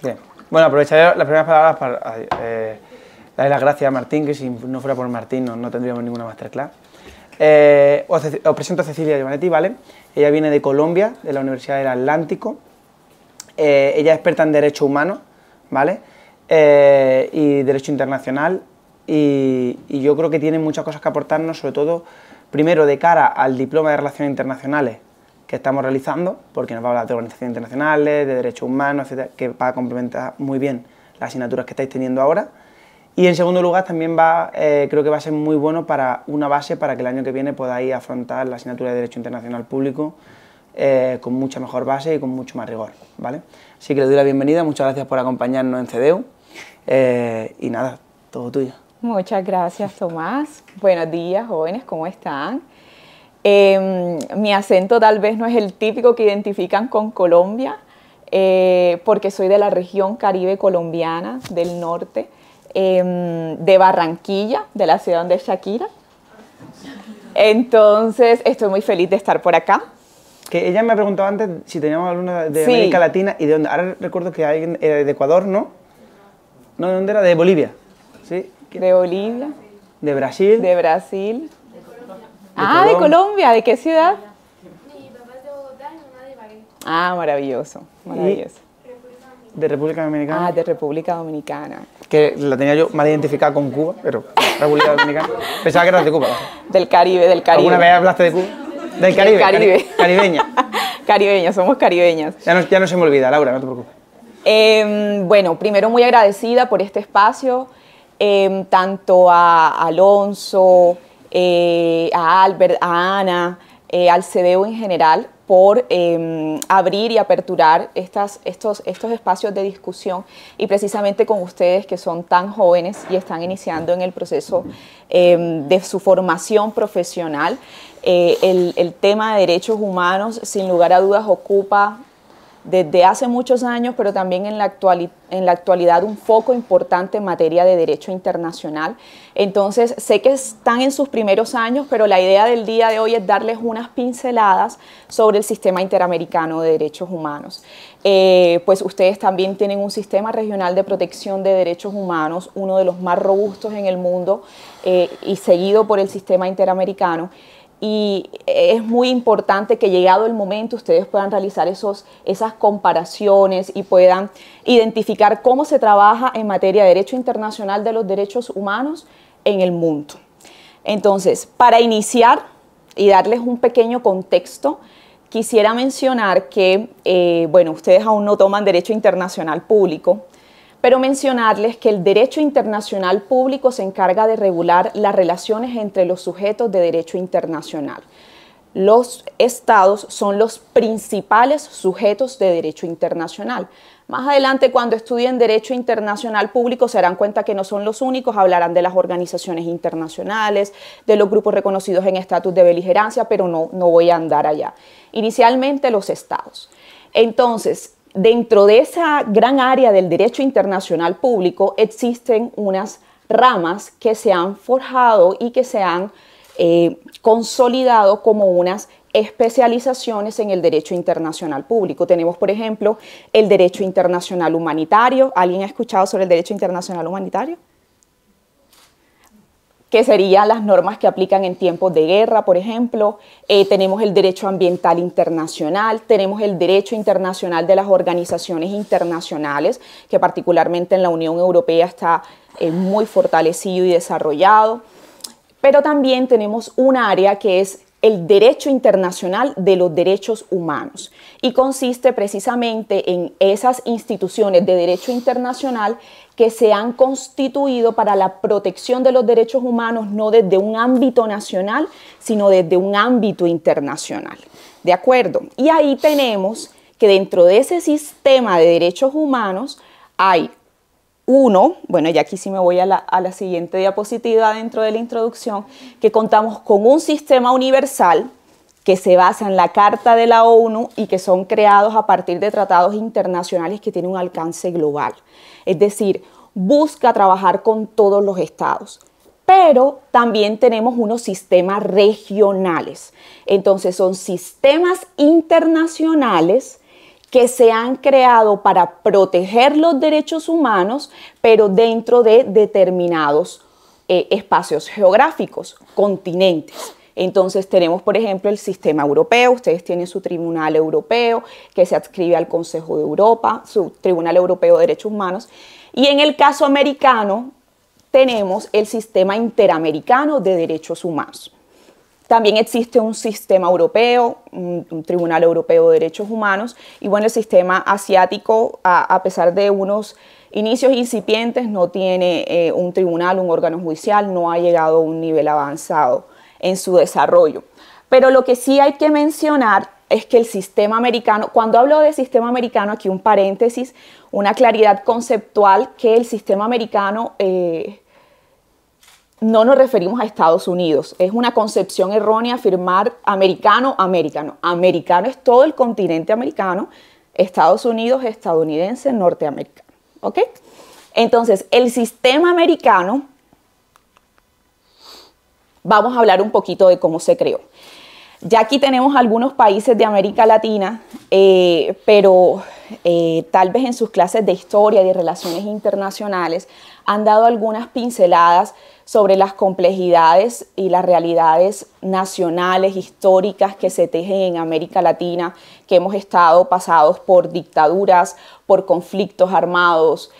Bien. Bueno, aprovecharé las primeras palabras para darle las gracias a Martín, que si no fuera por Martín no tendríamos ninguna masterclass. Os presento a Cecilia Giovanetti, ¿vale? Ella viene de Colombia, de la Universidad del Atlántico. Ella es experta en Derecho Humano, ¿vale? Y Derecho Internacional. Y yo creo que tiene muchas cosas que aportarnos, sobre todo, primero, de cara al diploma de Relaciones Internacionales que estamos realizando, porque nos va a hablar de organizaciones internacionales, de derechos humanos, etcétera, que va a complementar muy bien las asignaturas que estáis teniendo ahora. Y en segundo lugar también creo que va a ser muy bueno para una base para que el año que viene podáis afrontar la asignatura de Derecho Internacional Público con mucha mejor base y con mucho más rigor, ¿vale? Así que le doy la bienvenida, muchas gracias por acompañarnos en CEDEU y nada, todo tuyo. Muchas gracias, Tomás. Buenos días, jóvenes, ¿cómo están? Mi acento tal vez no es el típico que identifican con Colombia, porque soy de la región Caribe colombiana, del norte, de Barranquilla, de la ciudad donde es Shakira. Entonces, estoy muy feliz de estar por acá. Que ella me ha preguntado antes si teníamos alumnos de América Latina y de dónde. Ahora recuerdo que alguien era de Ecuador, ¿no? ¿No? ¿De dónde era? De Bolivia. ¿Sí? De Bolivia. De Brasil. De Brasil. De Colombia. ¿De qué ciudad? Mi papá es de Bogotá y mi mamá de Ibagué. Ah, maravilloso, maravilloso. ¿De República Dominicana? Ah, de República Dominicana. Que la tenía yo mal identificada con Cuba, pero República Dominicana. Pensaba que era de Cuba. Del Caribe, del Caribe. ¿Alguna vez hablaste de Cuba? Del Caribe. Del Caribe. Caribeña. Caribeñas, somos caribeñas. Ya no se me olvida, Laura, no te preocupes. Bueno, primero muy agradecida por este espacio, tanto a Alonso, a Albert, a Ana, al CEDEU en general, por abrir y aperturar estos espacios de discusión y precisamente con ustedes que son tan jóvenes y están iniciando en el proceso de su formación profesional. El tema de derechos humanos, sin lugar a dudas, ocupa desde hace muchos años, pero también en la actualidad un foco importante en materia de derecho internacional. Entonces, sé que están en sus primeros años, pero la idea del día de hoy es darles unas pinceladas sobre el sistema interamericano de derechos humanos. Pues ustedes también tienen un sistema regional de protección de derechos humanos, uno de los más robustos en el mundo y seguido por el sistema interamericano. Y es muy importante que llegado el momento ustedes puedan realizar esas comparaciones y puedan identificar cómo se trabaja en materia de derecho internacional de los derechos humanos en el mundo. Entonces, para iniciar y darles un pequeño contexto, quisiera mencionar que, bueno, ustedes aún no toman derecho internacional público, pero mencionarles que el derecho internacional público se encarga de regular las relaciones entre los sujetos de derecho internacional. Los estados son los principales sujetos de derecho internacional. Más adelante, cuando estudien derecho internacional público, se darán cuenta que no son los únicos, hablarán de las organizaciones internacionales, de los grupos reconocidos en estatus de beligerancia, pero no voy a andar allá. Inicialmente, los estados. Entonces, dentro de esa gran área del derecho internacional público existen unas ramas que se han forjado y que se han consolidado como unas especializaciones en el derecho internacional público. Tenemos, por ejemplo, el derecho internacional humanitario. ¿Alguien ha escuchado sobre el derecho internacional humanitario? Que serían las normas que aplican en tiempos de guerra, por ejemplo. Tenemos el derecho ambiental internacional, tenemos el derecho internacional de las organizaciones internacionales, que particularmente en la Unión Europea está muy fortalecido y desarrollado. Pero también tenemos un área que es el derecho internacional de los derechos humanos y consiste precisamente en esas instituciones de derecho internacional que se han constituido para la protección de los derechos humanos no desde un ámbito nacional, sino desde un ámbito internacional. ¿De acuerdo? Y ahí tenemos que dentro de ese sistema de derechos humanos hay bueno, ya aquí sí me voy a la siguiente diapositiva dentro de la introducción, que contamos con un sistema universal que se basa en la Carta de la ONU y que son creados a partir de tratados internacionales que tienen un alcance global. Es decir, busca trabajar con todos los estados. Pero también tenemos unos sistemas regionales. Entonces son sistemas internacionales que se han creado para proteger los derechos humanos, pero dentro de determinados espacios geográficos, continentes. Entonces tenemos, por ejemplo, el sistema europeo. Ustedes tienen su Tribunal Europeo, que se adscribe al Consejo de Europa, su Tribunal Europeo de Derechos Humanos. Y en el caso americano, tenemos el Sistema Interamericano de Derechos Humanos. También existe un sistema europeo, un Tribunal Europeo de Derechos Humanos, y bueno, el sistema asiático, a pesar de unos inicios incipientes, no tiene un tribunal, un órgano judicial, no ha llegado a un nivel avanzado en su desarrollo. Pero lo que sí hay que mencionar es que el sistema americano, cuando hablo de sistema americano, aquí un paréntesis, una claridad conceptual, que el sistema americano no nos referimos a Estados Unidos. Es una concepción errónea afirmar americano, americano. Americano es todo el continente americano, Estados Unidos, estadounidense, norteamericano. ¿Ok? Entonces, el sistema americano, vamos a hablar un poquito de cómo se creó. Ya aquí tenemos algunos países de América Latina, pero tal vez en sus clases de historia y de relaciones internacionales han dado algunas pinceladas sobre las complejidades y las realidades nacionales, históricas que se tejen en América Latina, que hemos estado pasados por dictaduras, por conflictos armados,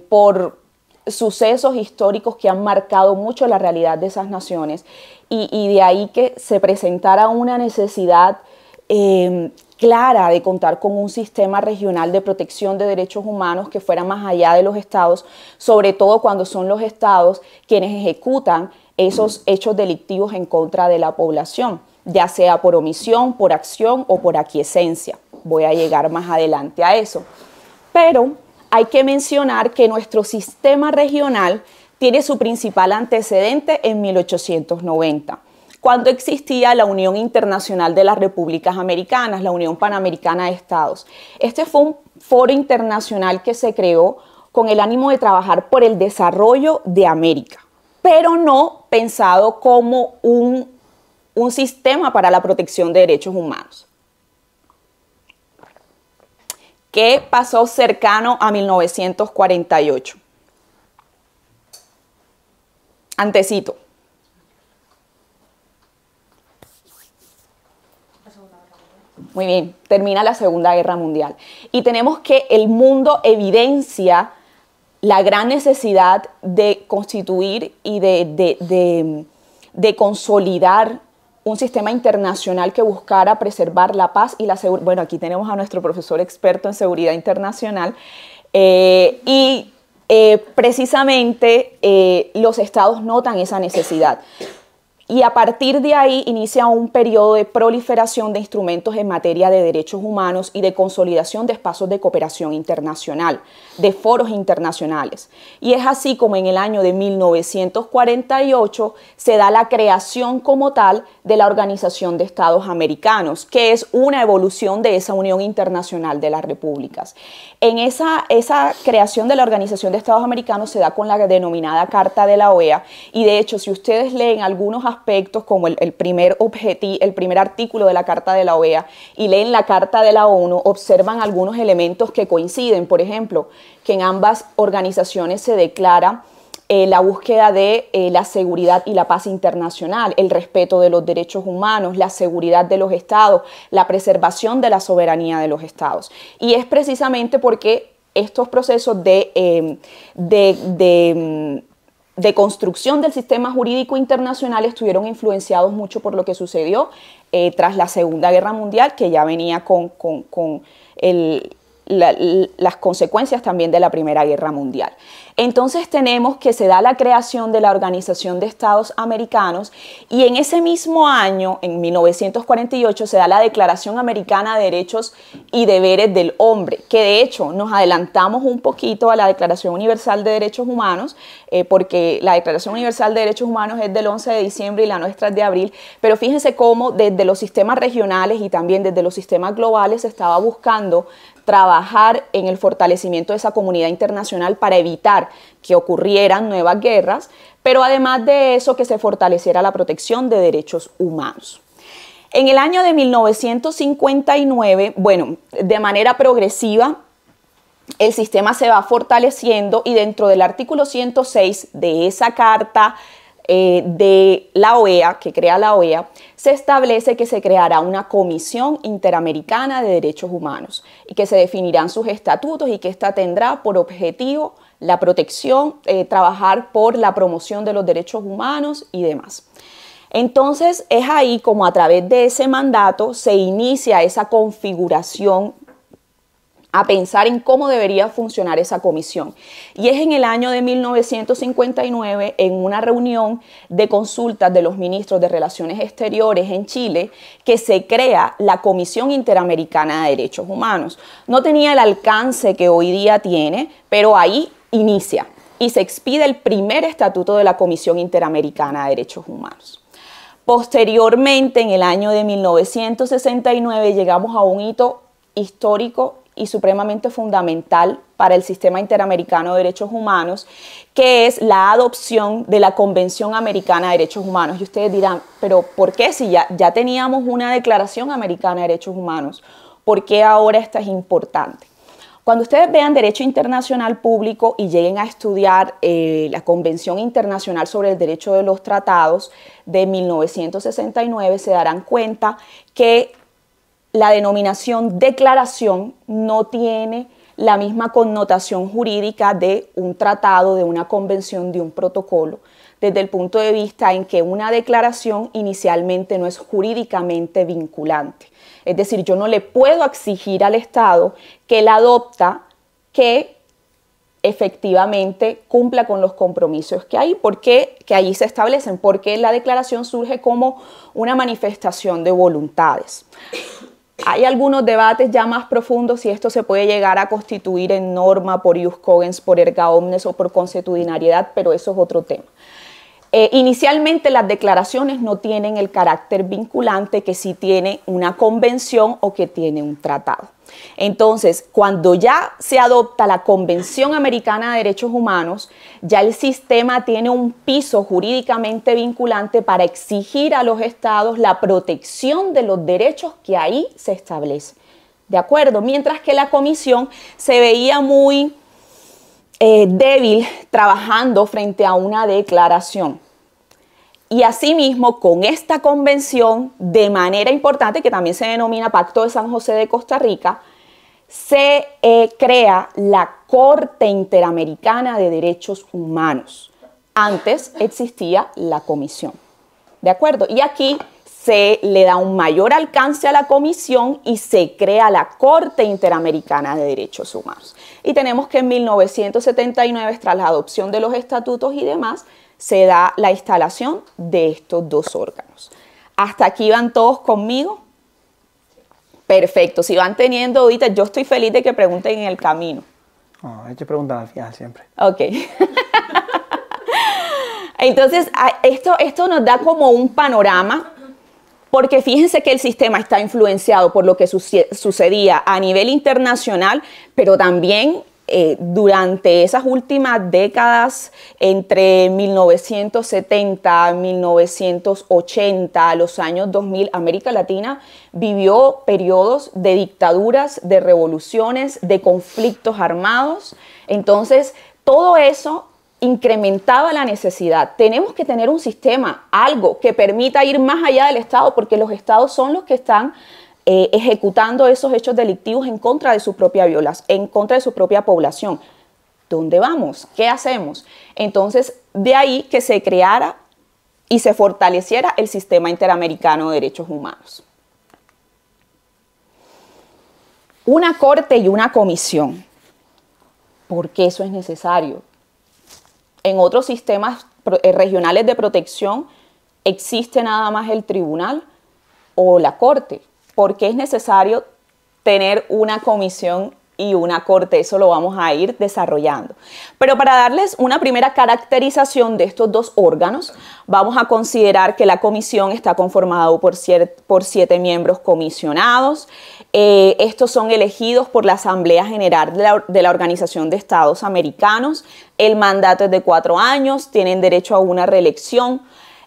por sucesos históricos que han marcado mucho la realidad de esas naciones, y de ahí que se presentara una necesidad clara de contar con un sistema regional de protección de derechos humanos que fuera más allá de los estados, sobre todo cuando son los estados quienes ejecutan esos hechos delictivos en contra de la población, ya sea por omisión, por acción o por aquiescencia. Voy a llegar más adelante a eso. Pero hay que mencionar que nuestro sistema regional tiene su principal antecedente en 1890, cuando existía la Unión Internacional de las Repúblicas Americanas, la Unión Panamericana de Estados. Este fue un foro internacional que se creó con el ánimo de trabajar por el desarrollo de América, pero no pensado como un sistema para la protección de derechos humanos. ¿Qué pasó cercano a 1948? Antecito. Muy bien, termina la Segunda Guerra Mundial. Y tenemos que el mundo evidencia la gran necesidad de constituir y de consolidar un sistema internacional que buscara preservar la paz y la seguridad. Bueno, aquí tenemos a nuestro profesor experto en seguridad internacional precisamente los estados notan esa necesidad. Y a partir de ahí inicia un periodo de proliferación de instrumentos en materia de derechos humanos y de consolidación de espacios de cooperación internacional, de foros internacionales. Y es así como en el año de 1948 se da la creación como tal de la Organización de Estados Americanos, que es una evolución de esa Unión Internacional de las Repúblicas. En esa creación de la Organización de Estados Americanos se da con la denominada Carta de la OEA, y de hecho si ustedes leen algunos aspectos como el primer artículo de la Carta de la OEA y leen la Carta de la ONU, observan algunos elementos que coinciden. Por ejemplo, que en ambas organizaciones se declara la búsqueda de la seguridad y la paz internacional, el respeto de los derechos humanos, la seguridad de los estados, la preservación de la soberanía de los estados. Y es precisamente porque estos procesos de construcción del sistema jurídico internacional estuvieron influenciados mucho por lo que sucedió tras la Segunda Guerra Mundial, que ya venía con las consecuencias también de la Primera Guerra Mundial. Entonces tenemos que se da la creación de la Organización de Estados Americanos, y en ese mismo año, en 1948, se da la Declaración Americana de Derechos y Deberes del Hombre, que de hecho nos adelantamos un poquito a la Declaración Universal de Derechos Humanos, porque la Declaración Universal de Derechos Humanos es del 11 de diciembre y la nuestra es de abril, pero fíjense cómo desde los sistemas regionales y también desde los sistemas globales se estaba buscando trabajar en el fortalecimiento de esa comunidad internacional para evitar que ocurrieran nuevas guerras, pero además de eso que se fortaleciera la protección de derechos humanos. En el año de 1959, bueno, de manera progresiva, el sistema se va fortaleciendo y dentro del artículo 106 de esa carta de la OEA, que crea la OEA, se establece que se creará una Comisión Interamericana de Derechos Humanos y que se definirán sus estatutos y que ésta tendrá por objetivo la protección, trabajar por la promoción de los derechos humanos y demás. Entonces es ahí como a través de ese mandato se inicia esa configuración a pensar en cómo debería funcionar esa comisión. Y es en el año de 1959, en una reunión de consultas de los ministros de Relaciones Exteriores en Chile, que se crea la Comisión Interamericana de Derechos Humanos. No tenía el alcance que hoy día tiene, pero ahí inicia y se expide el primer estatuto de la Comisión Interamericana de Derechos Humanos. Posteriormente, en el año de 1969, llegamos a un hito histórico y supremamente fundamental para el sistema interamericano de derechos humanos, que es la adopción de la Convención Americana de Derechos Humanos. Y ustedes dirán, pero ¿por qué si ya teníamos una Declaración Americana de Derechos Humanos? ¿Por qué ahora esta es importante? Cuando ustedes vean Derecho Internacional Público y lleguen a estudiar la Convención Internacional sobre el Derecho de los Tratados de 1969, se darán cuenta que la denominación declaración no tiene la misma connotación jurídica de un tratado, de una convención, de un protocolo, desde el punto de vista en que una declaración inicialmente no es jurídicamente vinculante. Es decir, yo no le puedo exigir al Estado que él adopta que efectivamente cumpla con los compromisos que hay, porque que allí se establecen, porque la declaración surge como una manifestación de voluntades. Hay algunos debates ya más profundos si esto se puede llegar a constituir en norma por ius cogens, por erga omnes o por consuetudinariedad, pero eso es otro tema. Inicialmente las declaraciones no tienen el carácter vinculante que sí tiene una convención o que tiene un tratado. Entonces, cuando ya se adopta la Convención Americana de Derechos Humanos, ya el sistema tiene un piso jurídicamente vinculante para exigir a los estados la protección de los derechos que ahí se establece. ¿De acuerdo? Mientras que la comisión se veía muy débil trabajando frente a una declaración. Y asimismo, con esta convención, de manera importante, que también se denomina Pacto de San José de Costa Rica, se crea la Corte Interamericana de Derechos Humanos. Antes existía la comisión. ¿De acuerdo? Y aquí se le da un mayor alcance a la comisión y se crea la Corte Interamericana de Derechos Humanos. Y tenemos que en 1979, tras la adopción de los estatutos y demás, se da la instalación de estos dos órganos. ¿Hasta aquí van todos conmigo? Perfecto. Si van teniendo dudas, yo estoy feliz de que pregunten en el camino. Ellos preguntan al final siempre. Ok. Entonces, esto nos da como un panorama, porque fíjense que el sistema está influenciado por lo que sucedía a nivel internacional, pero también durante esas últimas décadas, entre 1970 y 1980, los años 2000, América Latina vivió periodos de dictaduras, de revoluciones, de conflictos armados. Entonces, todo eso incrementaba la necesidad. Tenemos que tener un sistema, algo que permita ir más allá del Estado, porque los Estados son los que están ejecutando esos hechos delictivos en contra de su propia en contra de su propia población. ¿Dónde vamos? ¿Qué hacemos? Entonces, de ahí que se creara y se fortaleciera el sistema interamericano de derechos humanos. Una corte y una comisión. ¿Por qué eso es necesario? En otros sistemas regionales de protección existe nada más el tribunal o la corte. ¿Por qué es necesario tener una comisión y una corte? Eso lo vamos a ir desarrollando. Pero para darles una primera caracterización de estos dos órganos, vamos a considerar que la comisión está conformada por 7 miembros comisionados. Estos son elegidos por la Asamblea General de la Organización de Estados Americanos. El mandato es de 4 años, tienen derecho a una reelección.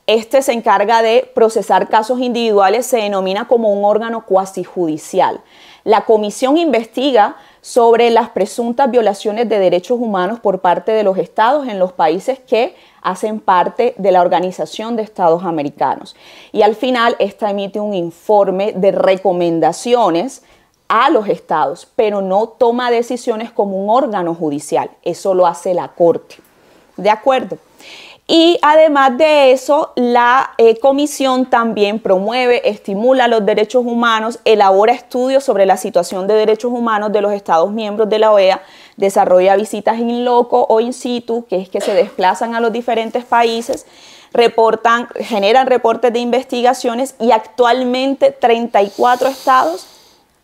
Este se encarga de procesar casos individuales, se denomina como un órgano cuasi judicial. La comisión investiga sobre las presuntas violaciones de derechos humanos por parte de los estados en los países que hacen parte de la Organización de Estados Americanos. Y al final, esta emite un informe de recomendaciones a los estados, pero no toma decisiones como un órgano judicial. Eso lo hace la Corte. ¿De acuerdo? Y además de eso, la comisión también promueve, estimula los derechos humanos, elabora estudios sobre la situación de derechos humanos de los estados miembros de la OEA, desarrolla visitas in loco o in situ, que es que se desplazan a los diferentes países, generan reportes de investigaciones y actualmente 34 estados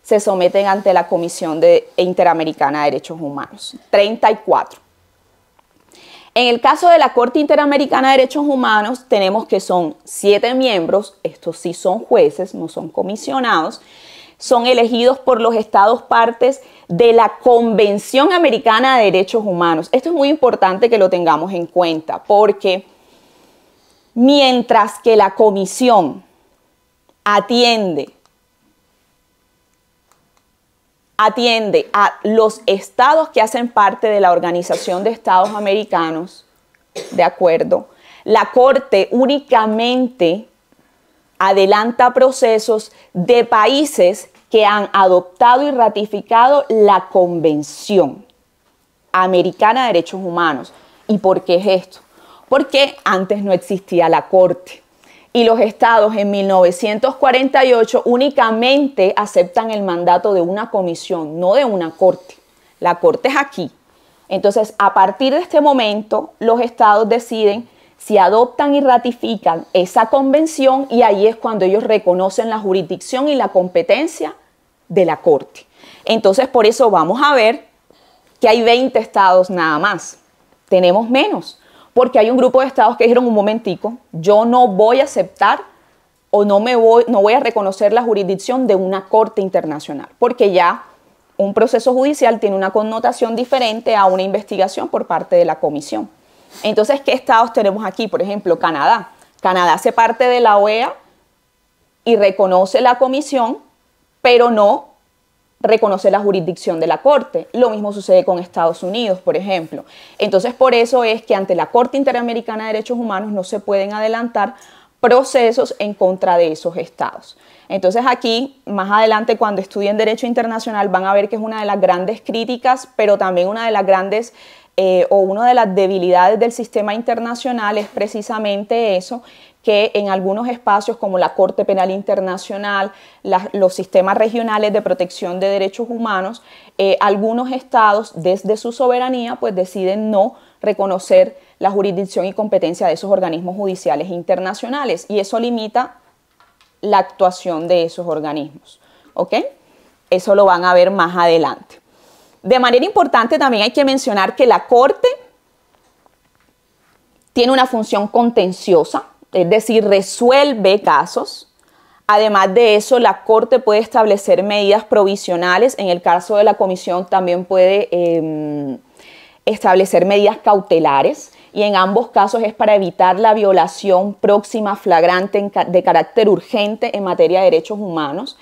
se someten ante la Comisión Interamericana de Derechos Humanos. 34. En el caso de la Corte Interamericana de Derechos Humanos, tenemos que son 7 miembros, estos sí son jueces, no son comisionados, son elegidos por los estados partes de la Convención Americana de Derechos Humanos. Esto es muy importante que lo tengamos en cuenta, porque mientras que la comisión atiende a los estados que hacen parte de la Organización de Estados Americanos, ¿de acuerdo? La Corte únicamente adelanta procesos de países que han adoptado y ratificado la Convención Americana de Derechos Humanos. ¿Y por qué es esto? Porque antes no existía la Corte. Y los estados en 1948 únicamente aceptan el mandato de una comisión, no de una corte. La corte es aquí. Entonces, a partir de este momento, los estados deciden si adoptan y ratifican esa convención y ahí es cuando ellos reconocen la jurisdicción y la competencia de la corte. Entonces, por eso vamos a ver que hay 20 estados nada más. Tenemos menos. Porque hay un grupo de estados que dijeron un momentico, yo no voy a aceptar o no voy a reconocer la jurisdicción de una corte internacional, porque ya un proceso judicial tiene una connotación diferente a una investigación por parte de la comisión. Entonces, ¿qué estados tenemos aquí? Por ejemplo, Canadá. Canadá hace parte de la OEA y reconoce la comisión, pero no reconoce la jurisdicción de la Corte. Lo mismo sucede con Estados Unidos, por ejemplo. Entonces, por eso es que ante la Corte Interamericana de Derechos Humanos no se pueden adelantar procesos en contra de esos estados. Entonces, aquí, más adelante, cuando estudien Derecho Internacional, van a ver que es una de las grandes críticas, pero también una de las grandes una de las debilidades del sistema internacional es precisamente eso, que en algunos espacios como la Corte Penal Internacional, los sistemas regionales de protección de derechos humanos, algunos estados desde su soberanía pues deciden no reconocer la jurisdicción y competencia de esos organismos judiciales internacionales y eso limita la actuación de esos organismos, ¿ok? Eso lo van a ver más adelante. De manera importante también hay que mencionar que la Corte tiene una función contenciosa, es decir, resuelve casos. Además de eso, la Corte puede establecer medidas provisionales. En el caso de la Comisión también puede establecer medidas cautelares y en ambos casos es para evitar la violación próxima flagrante de carácter urgente en materia de derechos humanos.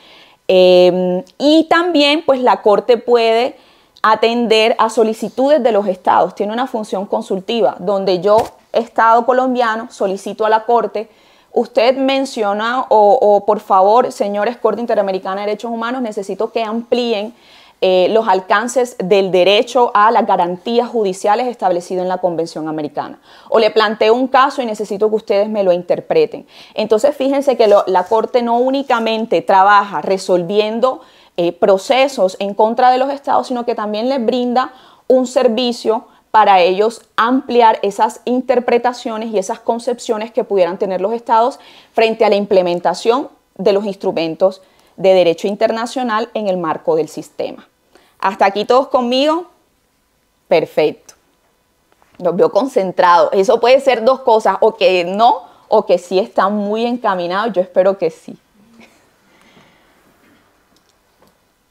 Y también pues la Corte puede atender a solicitudes de los estados, tiene una función consultiva, donde yo, Estado colombiano, solicito a la Corte, usted menciona o por favor, señores Corte Interamericana de Derechos Humanos, necesito que amplíen los alcances del derecho a las garantías judiciales establecido en la Convención Americana. O le planteo un caso y necesito que ustedes me lo interpreten. Entonces, fíjense que la Corte no únicamente trabaja resolviendo procesos en contra de los estados, sino que también les brinda un servicio para ellos ampliar esas interpretaciones y esas concepciones que pudieran tener los estados frente a la implementación de los instrumentos de derecho internacional en el marco del sistema. ¿Hasta aquí todos conmigo? Perfecto. Los veo concentrados. Eso puede ser dos cosas, o que no, o que sí están muy encaminados. Yo espero que sí.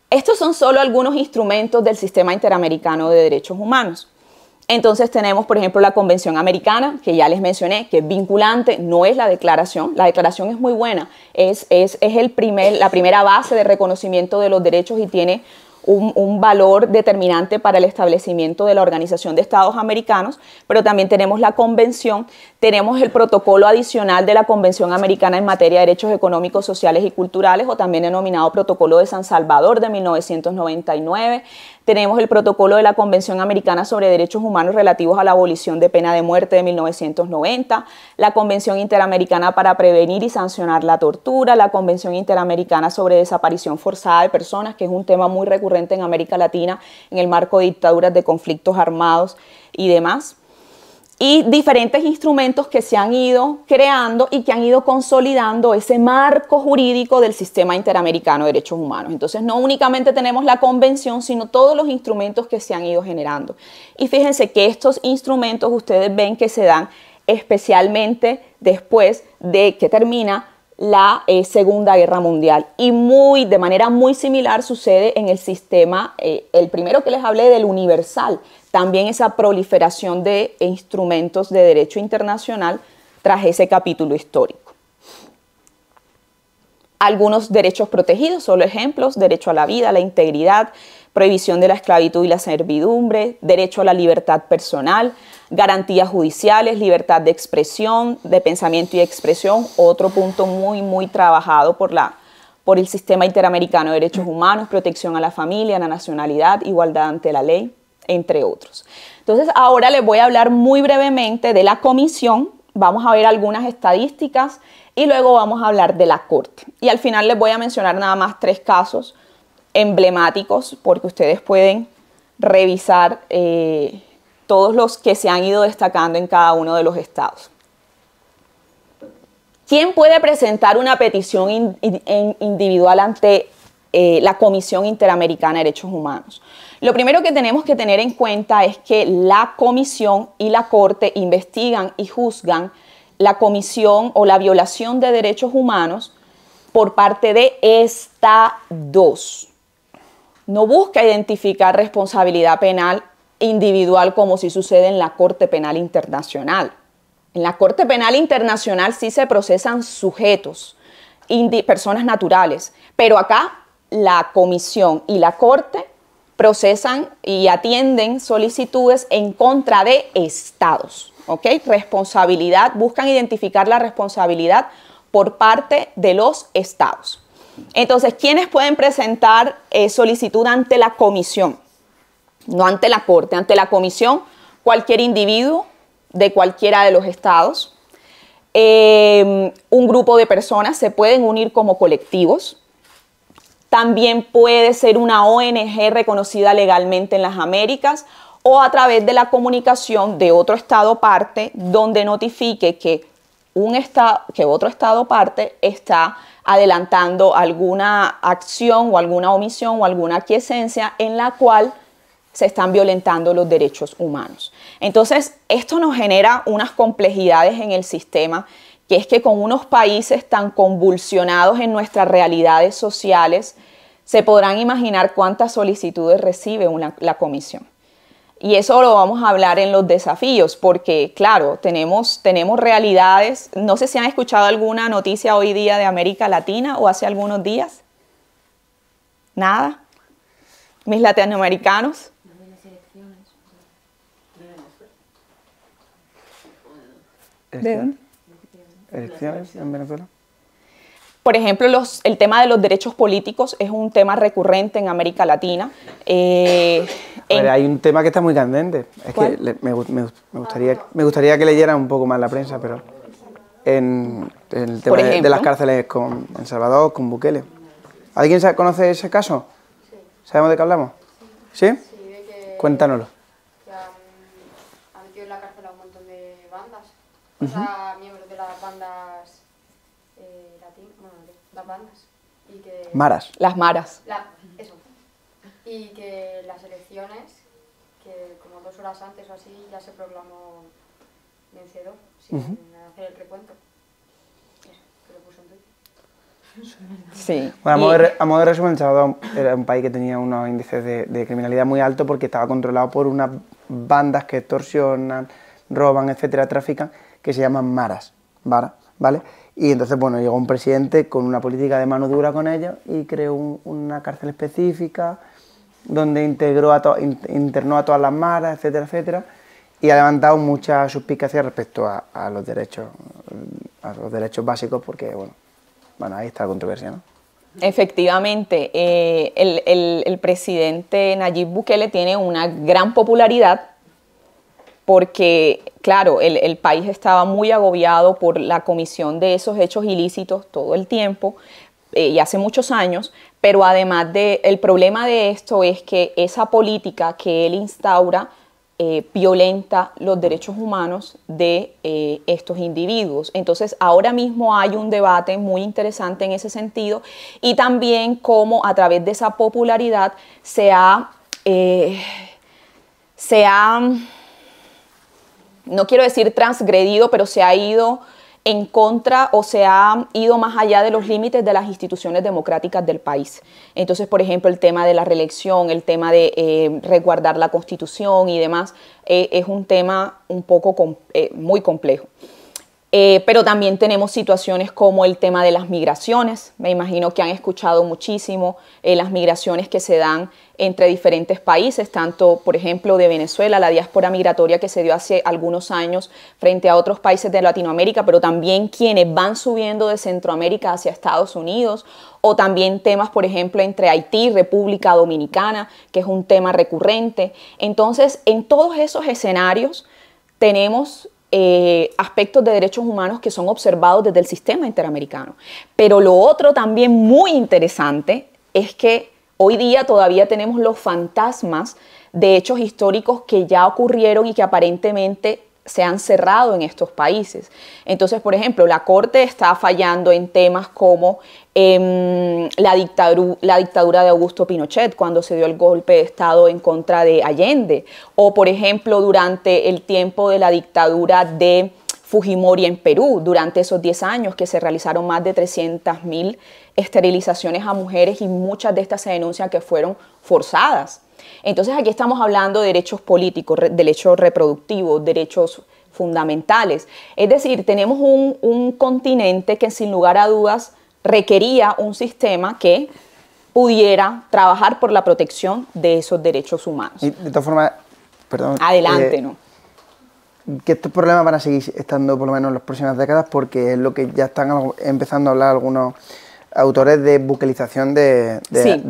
Estos son solo algunos instrumentos del Sistema Interamericano de Derechos Humanos. Entonces tenemos, por ejemplo, la Convención Americana, que ya les mencioné, que es vinculante, no es la declaración. La declaración es muy buena, es la primera base de reconocimiento de los derechos y tiene un valor determinante para el establecimiento de la Organización de Estados Americanos, pero también tenemos la Convención, tenemos el protocolo adicional de la Convención Americana en materia de derechos económicos, sociales y culturales, o también denominado Protocolo de San Salvador de 1999, tenemos el protocolo de la Convención Americana sobre Derechos Humanos relativos a la abolición de pena de muerte de 1990, la Convención Interamericana para prevenir y sancionar la tortura, la Convención Interamericana sobre desaparición forzada de personas, que es un tema muy recurrente en América Latina en el marco de dictaduras, de conflictos armados y demás. Y diferentes instrumentos que se han ido creando y que han ido consolidando ese marco jurídico del sistema interamericano de derechos humanos. Entonces, no únicamente tenemos la convención, sino todos los instrumentos que se han ido generando. Y fíjense que estos instrumentos ustedes ven que se dan especialmente después de que termina la Segunda Guerra Mundial. Y de manera muy similar sucede en el sistema, el primero que les hablé del universal, también esa proliferación de instrumentos de derecho internacional tras ese capítulo histórico. Algunos derechos protegidos, solo ejemplos: derecho a la vida, a la integridad, prohibición de la esclavitud y la servidumbre, derecho a la libertad personal, garantías judiciales, libertad de expresión, de pensamiento y expresión, otro punto muy trabajado por el sistema interamericano de derechos humanos, protección a la familia, a la nacionalidad, igualdad ante la ley, entre otros. Entonces, ahora les voy a hablar muy brevemente de la comisión, vamos a ver algunas estadísticas y luego vamos a hablar de la Corte. Y al final les voy a mencionar nada más 3 casos emblemáticos, porque ustedes pueden revisar todos los que se han ido destacando en cada uno de los estados. ¿Quién puede presentar una petición individual ante la Comisión Interamericana de Derechos Humanos? Lo primero que tenemos que tener en cuenta es que la Comisión y la Corte investigan y juzgan la comisión o la violación de derechos humanos por parte de estados. No busca identificar responsabilidad penal individual como si sucede en la Corte Penal Internacional. En la Corte Penal Internacional sí se procesan sujetos, personas naturales, pero acá la Comisión y la Corte procesan y atienden solicitudes en contra de estados, ¿ok? Responsabilidad, buscan identificar la responsabilidad por parte de los estados. Entonces, ¿quiénes pueden presentar solicitud ante la comisión? No ante la Corte, ante la comisión, cualquier individuo de cualquiera de los estados. Un grupo de personas se pueden unir como colectivos. También puede ser una ONG reconocida legalmente en las Américas o a través de la comunicación de otro estado parte donde notifique que otro estado parte está adelantando alguna acción o alguna omisión o alguna aquiescencia en la cual se están violentando los derechos humanos. Entonces, esto nos genera unas complejidades en el sistema, que es que con unos países tan convulsionados en nuestras realidades sociales, se podrán imaginar cuántas solicitudes recibe la comisión. Y eso lo vamos a hablar en los desafíos, porque claro, tenemos realidades. No sé si han escuchado alguna noticia hoy día de América Latina o hace algunos días. ¿Nada? ¿Mis latinoamericanos? ¿De dónde? ¿Elecciones en Venezuela? Por ejemplo, el tema de los derechos políticos es un tema recurrente en América Latina. Hay un tema que está muy candente. Es ¿Cuál? que me gustaría que leyera un poco más la prensa, pero en el tema de las cárceles en El Salvador, con Bukele. ¿Alguien conoce ese caso? Sí. ¿Sabemos de qué hablamos? ¿Sí? Sí, de que Cuéntanoslo. han metido en la cárcel a un montón de bandas. O sea, miembros de las bandas las bandas. Y que, Maras. Las maras. Eso. Y que las elecciones, que como 2 horas antes o así, ya se proclamó vencedor, sin hacer el recuento. Eso, que lo puso en Twitter. Sí. Bueno, a modo de resumen, El Salvador era un país que tenía unos índices de criminalidad muy altos porque estaba controlado por unas bandas que extorsionan, roban, etcétera, trafican, que se llaman maras, ¿vale? Y entonces, bueno, llegó un presidente con una política de mano dura con ellos y creó una cárcel específica donde internó a todas las maras, etcétera, etcétera, y ha levantado muchas suspicacias respecto a los derechos básicos porque, bueno, ahí está la controversia, ¿no? Efectivamente, el presidente Nayib Bukele tiene una gran popularidad porque, claro, el país estaba muy agobiado por la comisión de esos hechos ilícitos todo el tiempo y hace muchos años, pero además el problema de esto es que esa política que él instaura violenta los derechos humanos de estos individuos. Entonces, ahora mismo hay un debate muy interesante en ese sentido y también cómo a través de esa popularidad se ha no quiero decir transgredido, pero se ha ido en contra o se ha ido más allá de los límites de las instituciones democráticas del país. Entonces, por ejemplo, el tema de la reelección, el tema de resguardar la Constitución y demás, es un tema un poco muy complejo. Pero también tenemos situaciones como el tema de las migraciones. Me imagino que han escuchado muchísimo las migraciones que se dan entre diferentes países, tanto, por ejemplo, de Venezuela, la diáspora migratoria que se dio hace algunos años frente a otros países de Latinoamérica, pero también quienes van subiendo de Centroamérica hacia Estados Unidos, o también temas, por ejemplo, entre Haití y República Dominicana, que es un tema recurrente. Entonces, en todos esos escenarios tenemos aspectos de derechos humanos que son observados desde el sistema interamericano. Pero lo otro también muy interesante es que hoy día todavía tenemos los fantasmas de hechos históricos que ya ocurrieron y que aparentemente se han cerrado en estos países. Entonces, por ejemplo, la Corte está fallando en temas como la dictadura de Augusto Pinochet, cuando se dio el golpe de Estado en contra de Allende, o por ejemplo, durante el tiempo de la dictadura de Fujimori en Perú, durante esos 10 años que se realizaron más de 300.000 esterilizaciones a mujeres y muchas de estas se denuncian que fueron forzadas. Entonces aquí estamos hablando de derechos políticos, derechos reproductivos, derechos fundamentales. Es decir, tenemos un continente que sin lugar a dudas requería un sistema que pudiera trabajar por la protección de esos derechos humanos. Y de todas formas, perdón. Adelante, ¿no? Que estos problemas van a seguir estando por lo menos en las próximas décadas porque es lo que ya están empezando a hablar algunos autores de buquelización de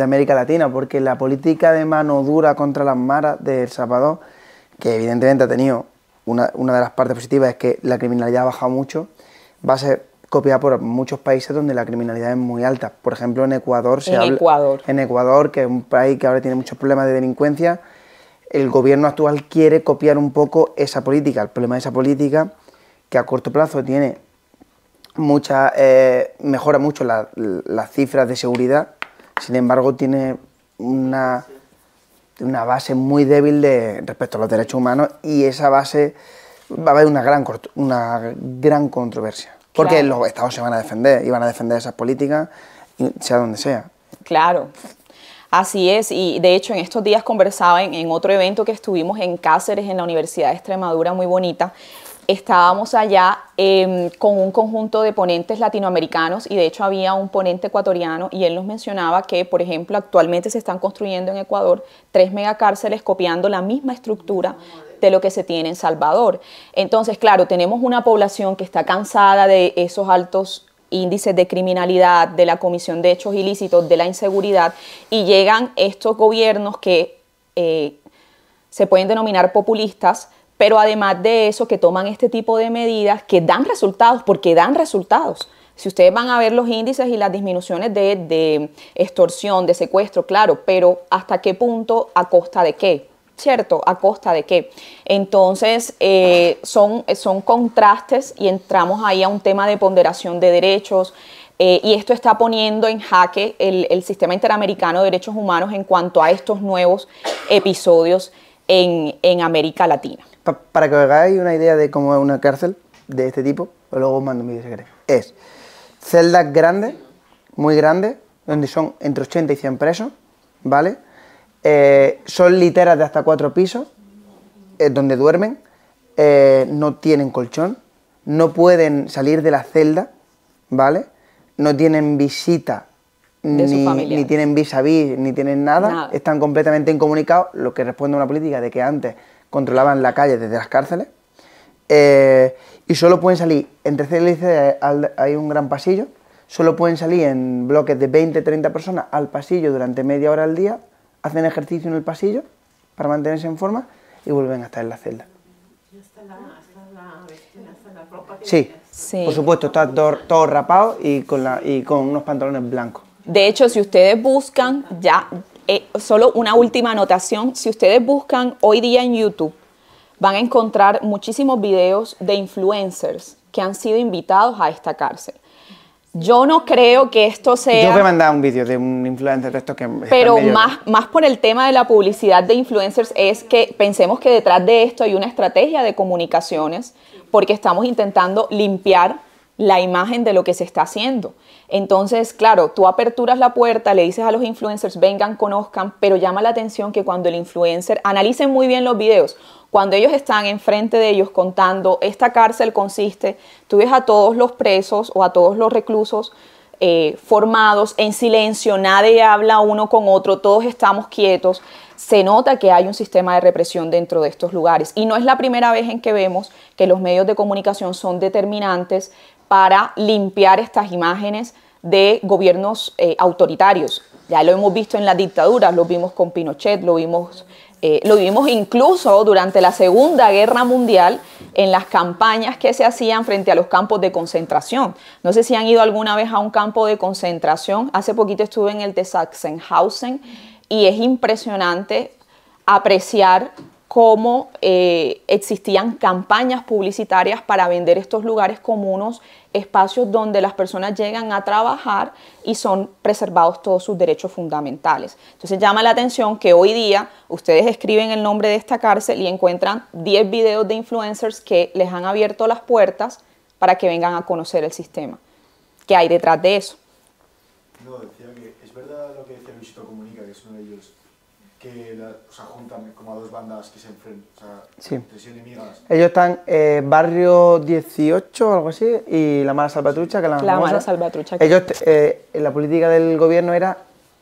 América Latina, porque la política de mano dura contra las maras de El Salvador, que evidentemente ha tenido una de las partes positivas es que la criminalidad ha bajado mucho, va a ser copiada por muchos países donde la criminalidad es muy alta. Por ejemplo, en Ecuador en Ecuador, que es un país que ahora tiene muchos problemas de delincuencia, el gobierno actual quiere copiar un poco esa política. El problema de esa política, que a corto plazo tiene mejora mucho las cifras de seguridad, sin embargo tiene una base muy débil respecto a los derechos humanos, y esa base va a haber una gran controversia, porque claro, los estados se van a defender y van a defender esas políticas, sea donde sea. Claro. Así es, y de hecho en estos días conversaba en otro evento que estuvimos en Cáceres, en la Universidad de Extremadura, muy bonita. Estábamos allá con un conjunto de ponentes latinoamericanos y de hecho había un ponente ecuatoriano y él nos mencionaba que, por ejemplo, actualmente se están construyendo en Ecuador 3 megacárceles copiando la misma estructura de lo que se tiene en Salvador. Entonces, claro, tenemos una población que está cansada de esos altos índices de criminalidad, de la comisión de hechos ilícitos, de la inseguridad, y llegan estos gobiernos que se pueden denominar populistas, pero además de eso que toman este tipo de medidas que dan resultados, porque dan resultados. Si ustedes van a ver los índices y las disminuciones de extorsión, de secuestro, claro, pero ¿hasta qué punto? ¿A costa de qué? ¿Cierto? ¿A costa de qué? Entonces, son contrastes y entramos ahí a un tema de ponderación de derechos, y esto está poniendo en jaque el sistema interamericano de derechos humanos en cuanto a estos nuevos episodios en América Latina. Para que os hagáis una idea de cómo es una cárcel de este tipo, o luego os mando un vídeo si queréis, es celdas grandes muy grande, donde son entre 80 y 100 presos, ¿vale? Son literas de hasta 4 pisos, donde duermen, no tienen colchón, no pueden salir de la celda, ¿vale? No tienen visita, ni tienen vis a vis, ni tienen nada, están completamente incomunicados, lo que responde a una política de que antes controlaban la calle desde las cárceles, y solo pueden salir, entre celda y celda hay un gran pasillo, solo pueden salir en bloques de 20-30 personas al pasillo durante media hora al día, hacen ejercicio en el pasillo para mantenerse en forma y vuelven a estar en la celda. Sí, sí, por supuesto, está todo rapado y con unos pantalones blancos. De hecho, si ustedes buscan, solo una última anotación, si ustedes buscan hoy día en YouTube, van a encontrar muchísimos videos de influencers que han sido invitados a esta cárcel. Yo no creo que esto sea... Yo voy a mandar un vídeo de un influencer de estos que... Pero más por el tema de la publicidad de influencers es que pensemos que detrás de esto hay una estrategia de comunicaciones porque estamos intentando limpiar la imagen de lo que se está haciendo. Entonces, claro, tú aperturas la puerta, le dices a los influencers, vengan, conozcan, pero llama la atención que cuando el influencer, analicen muy bien los videos, cuando ellos están enfrente de ellos contando, esta cárcel consiste, tú ves a todos los presos o a todos los reclusos formados en silencio, nadie habla uno con otro, todos estamos quietos, se nota que hay un sistema de represión dentro de estos lugares. Y no es la primera vez en que vemos que los medios de comunicación son determinantes para limpiar estas imágenes de gobiernos autoritarios. Ya lo hemos visto en las dictaduras, lo vimos con Pinochet, lo vimos incluso durante la Segunda Guerra Mundial en las campañas que se hacían frente a los campos de concentración. No sé si han ido alguna vez a un campo de concentración. Hace poquito estuve en el de Sachsenhausen y es impresionante apreciar cómo existían campañas publicitarias para vender estos lugares como unos espacios donde las personas llegan a trabajar y son preservados todos sus derechos fundamentales. Entonces llama la atención que hoy día ustedes escriben el nombre de esta cárcel y encuentran 10 videos de influencers que les han abierto las puertas para que vengan a conocer el sistema. ¿Qué hay detrás de eso? No, decía que es verdad lo que decía Luisito Comunica, que es uno de ellos, que juntan como a dos bandas que se enfrentan, sí, tres enemigas. Ellos están Barrio 18 o algo así, y La Mala Salvatrucha, que es la Mala Salvatrucha. Ellos, la política del gobierno era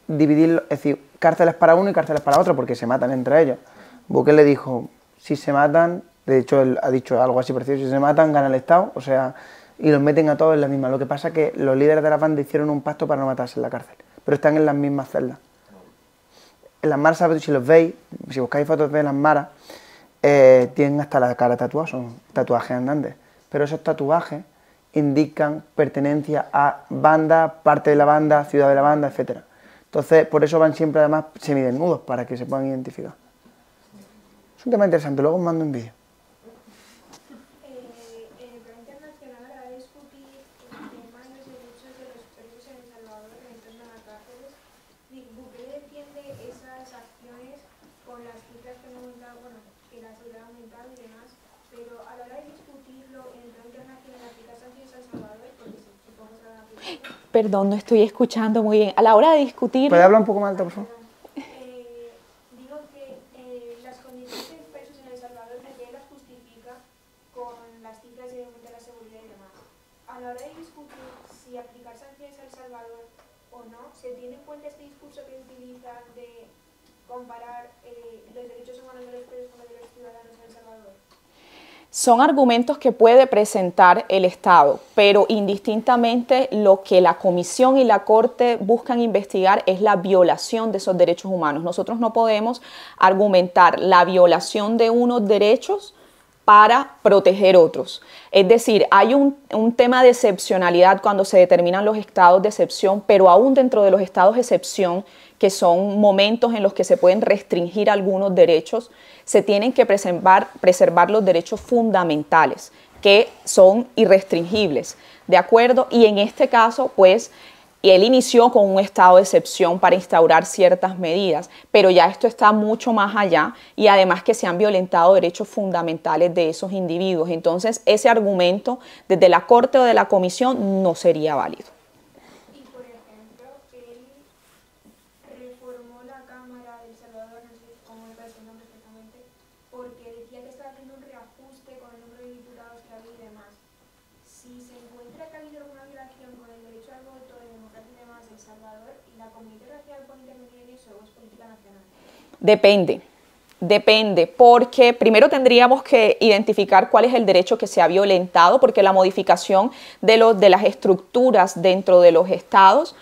dividir, es decir, cárceles para uno y cárceles para otro, porque se matan entre ellos. Bukele dijo, si se matan, de hecho él ha dicho algo así parecido, si se matan gana el Estado, o sea, y los meten a todos en la misma. Lo que pasa es que los líderes de la banda hicieron un pacto para no matarse en la cárcel, pero están en las mismas celdas. En las maras, si los veis, si buscáis fotos de las maras, tienen hasta la cara tatuada, son tatuajes andantes. Pero esos tatuajes indican pertenencia a banda, parte de la banda, ciudad de la banda, etc. Entonces, por eso van siempre además semidesnudos, para que se puedan identificar. Es un tema interesante, luego os mando un vídeo. En el plan internacional ha discutido el tema de los derechos de los presos en El Salvador que entran a cárceles. Bukele defiende esas acciones con las cifras que hemos dado, bueno, que la seguridad aumental y demás, pero a la hora de discutirlo en el plan internacional, aplicar sanciones a El Salvador, porque supongo que se van a aplicar. Perdón, no estoy escuchando muy bien. A la hora de discutir... ¿Puede hablar un poco más alto, por favor? Digo que las condiciones de presos en El Salvador, Bukele las justifica con las cifras de aumento de la seguridad y demás. A la hora de discutir si aplicar sanciones a El Salvador o no, se tiene en cuenta este discurso que utilizan de comparar los derechos humanos de los presos con los de los ciudadanos en El Salvador. Son argumentos que puede presentar el Estado, pero indistintamente lo que la Comisión y la Corte buscan investigar es la violación de esos derechos humanos. Nosotros no podemos argumentar la violación de unos derechos para proteger otros. Es decir, hay un tema de excepcionalidad cuando se determinan los estados de excepción, pero aún dentro de los estados de excepción, que son momentos en los que se pueden restringir algunos derechos, se tienen que preservar los derechos fundamentales, que son irrestringibles, ¿de acuerdo? Y en este caso, pues, él inició con un estado de excepción para instaurar ciertas medidas, pero ya esto está mucho más allá y además que se han violentado derechos fundamentales de esos individuos. Entonces, ese argumento desde la Corte o de la Comisión no sería válido. Y, por ejemplo, haciendo un reajuste con el número de diputados que había y demás. Si se encuentra que ha habido alguna violación con el derecho al voto, de democracia y demás de El Salvador, ¿la Comité Racial pone intervenir en eso o es política nacional? Depende. Depende, porque primero tendríamos que identificar cuál es el derecho que se ha violentado, porque la modificación de las estructuras dentro de los estados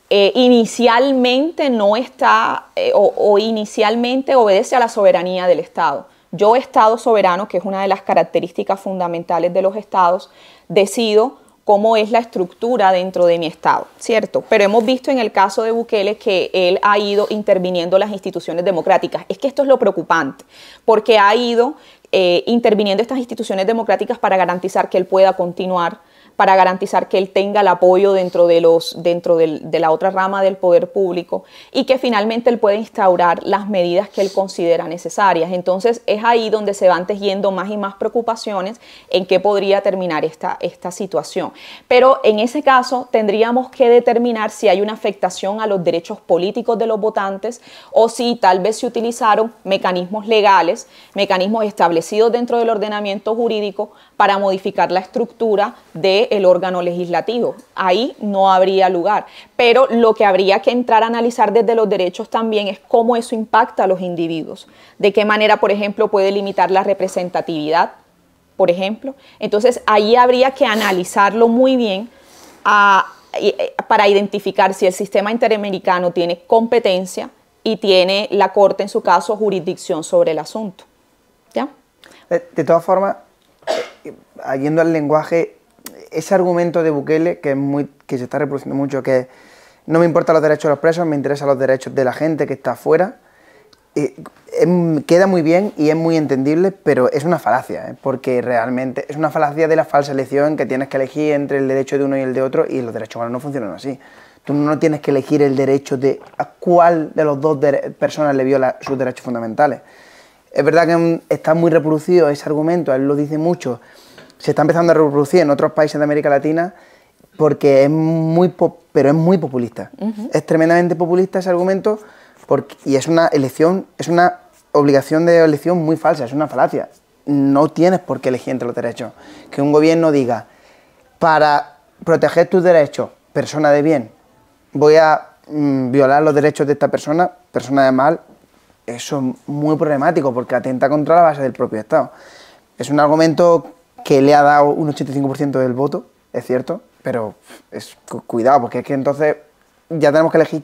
inicialmente no está o inicialmente obedece a la soberanía del Estado. Yo, Estado soberano, que es una de las características fundamentales de los estados, decido cómo es la estructura dentro de mi estado, ¿cierto? Pero hemos visto en el caso de Bukele que él ha ido interviniendo las instituciones democráticas. Es que esto es lo preocupante, porque ha ido interviniendo estas instituciones democráticas para garantizar que él pueda continuar, para garantizar que él tenga el apoyo dentro de la otra rama del poder público y que finalmente él pueda instaurar las medidas que él considera necesarias. Entonces es ahí donde se van tejiendo más y más preocupaciones en qué podría terminar esta situación. Pero en ese caso tendríamos que determinar si hay una afectación a los derechos políticos de los votantes o si tal vez se utilizaron mecanismos legales, mecanismos establecidos dentro del ordenamiento jurídico para modificar la estructura del órgano legislativo. Ahí no habría lugar. Pero lo que habría que entrar a analizar desde los derechos también es cómo eso impacta a los individuos. De qué manera, por ejemplo, puede limitar la representatividad, por ejemplo. Entonces, ahí habría que analizarlo muy bien para identificar si el sistema interamericano tiene competencia y tiene la Corte, en su caso, jurisdicción sobre el asunto. ¿Ya? De todas formas, yendo al lenguaje, ese argumento de Bukele, que se está reproduciendo mucho, que no me importan los derechos de los presos, me interesan los derechos de la gente que está afuera, queda muy bien y es muy entendible, pero es una falacia, porque realmente es una falacia de la falsa elección, que tienes que elegir entre el derecho de uno y el de otro, y los derechos humanos no funcionan así. Tú no tienes que elegir el derecho de a cuál de los dos personas le viola sus derechos fundamentales. Es verdad que está muy reproducido ese argumento, él lo dice mucho, se está empezando a reproducir en otros países de América Latina porque es muy populista. Es tremendamente populista ese argumento y es una elección, es una obligación de elección muy falsa, es una falacia. No tienes por qué elegir entre los derechos. Que un gobierno diga, para proteger tus derechos, persona de bien, voy a violar los derechos de esta persona, persona de mal. Eso es muy problemático porque atenta contra la base del propio Estado. Es un argumento que le ha dado un 85% del voto, es cierto, pero cuidado, porque es que entonces ya tenemos que elegir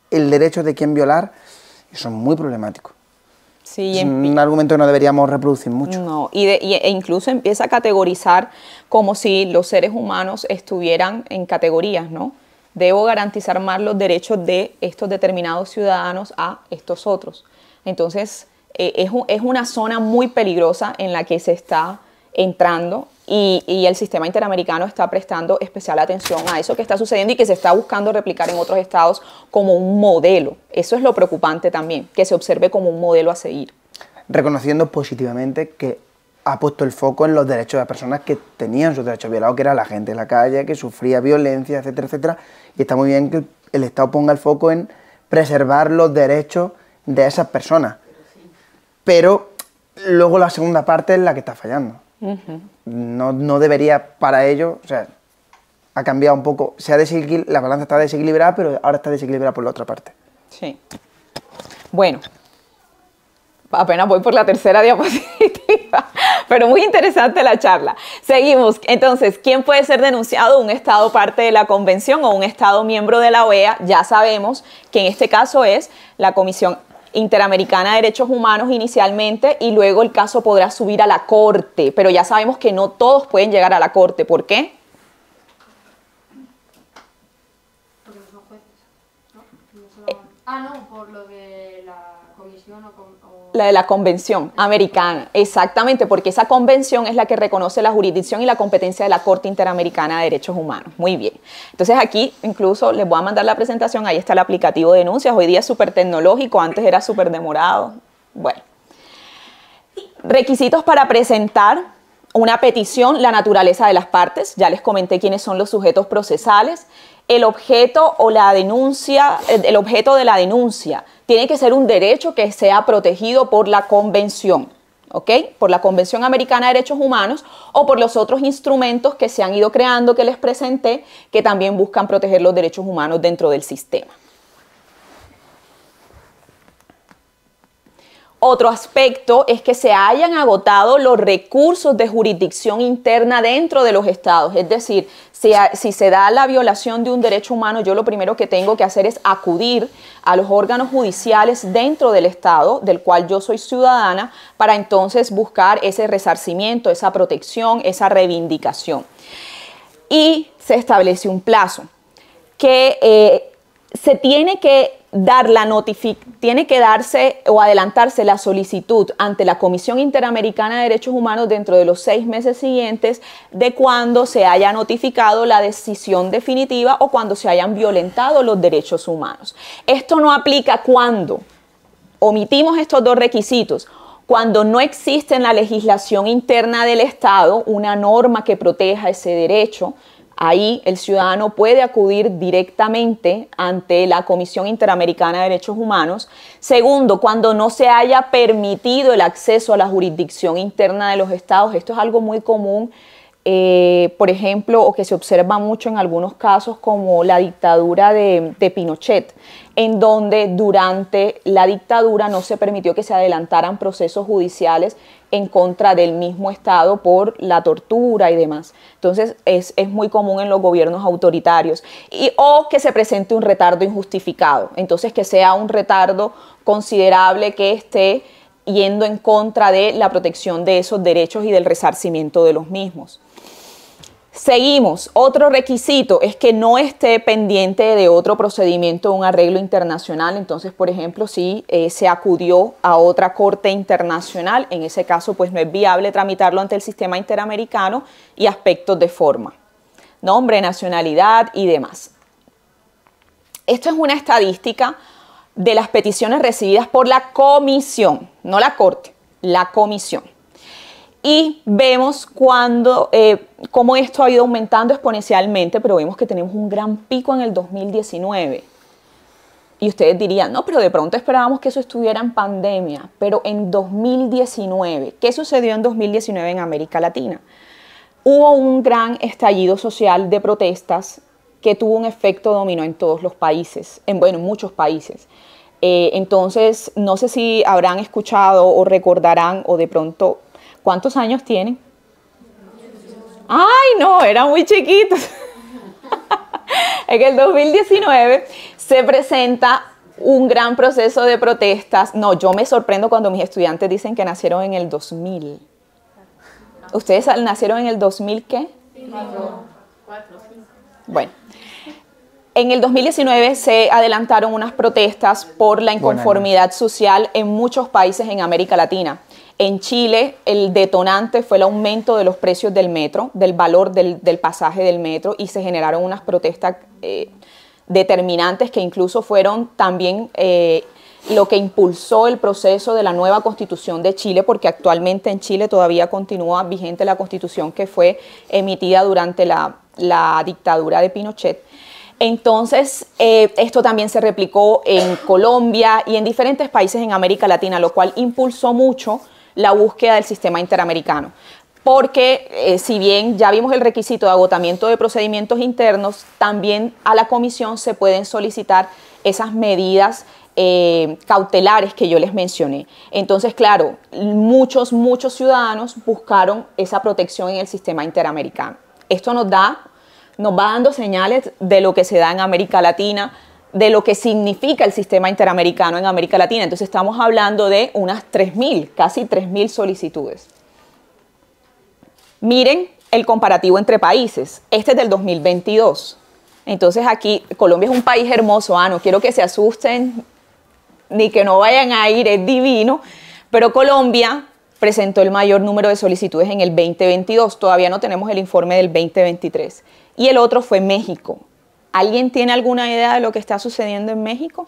el derecho de quién violar. Eso es muy problemático. Sí, es un argumento que no deberíamos reproducir mucho. No, e incluso empieza a categorizar como si los seres humanos estuvieran en categorías, ¿no? Debo garantizar más los derechos de estos determinados ciudadanos a estos otros. Entonces, es una zona muy peligrosa en la que se está entrando y el sistema interamericano está prestando especial atención a eso que está sucediendo y que se está buscando replicar en otros estados como un modelo. Eso es lo preocupante también, que se observe como un modelo a seguir. Reconociendo positivamente que ha puesto el foco en los derechos de las personas que tenían sus derechos violados, que era la gente en la calle, que sufría violencia, etcétera, etcétera. Y está muy bien que el Estado ponga el foco en preservar los derechos de esas personas. Pero luego la segunda parte es la que está fallando. No debería para ello, o sea, ha cambiado un poco, la balanza está desequilibrada, pero ahora está desequilibrada por la otra parte. Sí. Bueno, apenas voy por la tercera diapositiva, pero muy interesante la charla. Seguimos. Entonces, ¿quién puede ser denunciado? Un Estado parte de la Convención o un Estado miembro de la OEA. Ya sabemos que en este caso es la Comisión Interamericana de Derechos Humanos inicialmente y luego el caso podrá subir a la Corte, pero ya sabemos que no todos pueden llegar a la Corte. ¿Por qué? Porque no son jueces, ¿no? No, por lo de la comisión La de la Convención Americana, exactamente, porque esa convención es la que reconoce la jurisdicción y la competencia de la Corte Interamericana de Derechos Humanos. Muy bien. Entonces aquí incluso les voy a mandar la presentación, ahí está el aplicativo de denuncias, hoy día es súper tecnológico, antes era súper demorado. Bueno, requisitos para presentar una petición, la naturaleza de las partes, ya les comenté quiénes son los sujetos procesales. El objeto o la denuncia, el objeto de la denuncia tiene que ser un derecho que sea protegido por la convención, ¿ok? Por la Convención Americana de Derechos Humanos o por los otros instrumentos que se han ido creando que les presenté, que también buscan proteger los derechos humanos dentro del sistema. Otro aspecto es que se hayan agotado los recursos de jurisdicción interna dentro de los estados. Es decir, si se da la violación de un derecho humano, yo lo primero que tengo que hacer es acudir a los órganos judiciales dentro del estado del cual yo soy ciudadana para entonces buscar ese resarcimiento, esa protección, esa reivindicación. Y se establece un plazo que se tiene que tiene que darse o adelantarse la solicitud ante la Comisión Interamericana de Derechos Humanos dentro de los 6 meses siguientes de cuando se haya notificado la decisión definitiva o cuando se hayan violentado los derechos humanos. Esto no aplica cuando omitimos estos dos requisitos. Cuando no existe en la legislación interna del Estado una norma que proteja ese derecho, ahí el ciudadano puede acudir directamente ante la Comisión Interamericana de Derechos Humanos. Segundo, cuando no se haya permitido el acceso a la jurisdicción interna de los estados. Esto es algo muy común, por ejemplo, o que se observa mucho en algunos casos como la dictadura de Pinochet, en donde durante la dictadura no se permitió que se adelantaran procesos judiciales en contra del mismo Estado por la tortura y demás. Entonces es muy común en los gobiernos autoritarios. O que se presente un retardo injustificado, entonces que sea un retardo considerable que esté yendo en contra de la protección de esos derechos y del resarcimiento de los mismos. Seguimos. Otro requisito es que no esté pendiente de otro procedimiento de un arreglo internacional. Entonces, por ejemplo, si se acudió a otra corte internacional, en ese caso pues no es viable tramitarlo ante el sistema interamericano, y aspectos de forma, nombre, nacionalidad y demás. Esto es una estadística de las peticiones recibidas por la comisión, no la corte, la comisión. Y vemos cómo esto ha ido aumentando exponencialmente, pero vemos que tenemos un gran pico en el 2019. Y ustedes dirían, no, pero de pronto esperábamos que eso estuviera en pandemia. Pero en 2019, ¿qué sucedió en 2019 en América Latina? Hubo un gran estallido social de protestas que tuvo un efecto dominó en todos los países, en muchos países. Entonces, no sé si habrán escuchado o recordarán o de pronto... ¿Cuántos años tienen? ¡Ay, no! Eran muy chiquitos. En el 2019 se presenta un gran proceso de protestas. No, yo me sorprendo cuando mis estudiantes dicen que nacieron en el 2000. ¿Ustedes nacieron en el 2000 qué? 4, 5. Bueno. En el 2019 se adelantaron unas protestas por la inconformidad social en muchos países en América Latina. En Chile, el detonante fue el aumento de los precios del metro, del valor del pasaje del metro, y se generaron unas protestas determinantes que incluso fueron también lo que impulsó el proceso de la nueva Constitución de Chile, porque actualmente en Chile todavía continúa vigente la Constitución que fue emitida durante la dictadura de Pinochet. Entonces, esto también se replicó en Colombia y en diferentes países en América Latina, lo cual impulsó mucho la búsqueda del sistema interamericano. Porque si bien ya vimos el requisito de agotamiento de procedimientos internos, también a la comisión se pueden solicitar esas medidas cautelares que yo les mencioné. Entonces, claro, muchos ciudadanos buscaron esa protección en el sistema interamericano. Esto nos va dando señales de lo que se da en América Latina, de lo que significa el sistema interamericano en América Latina. Entonces estamos hablando de unas 3.000, casi 3.000 solicitudes. Miren el comparativo entre países. Este es del 2022. Entonces aquí, Colombia es un país hermoso. No quiero que se asusten ni que no vayan a ir, es divino. Pero Colombia presentó el mayor número de solicitudes en el 2022. Todavía no tenemos el informe del 2023. Y el otro fue México. ¿Alguien tiene alguna idea de lo que está sucediendo en México?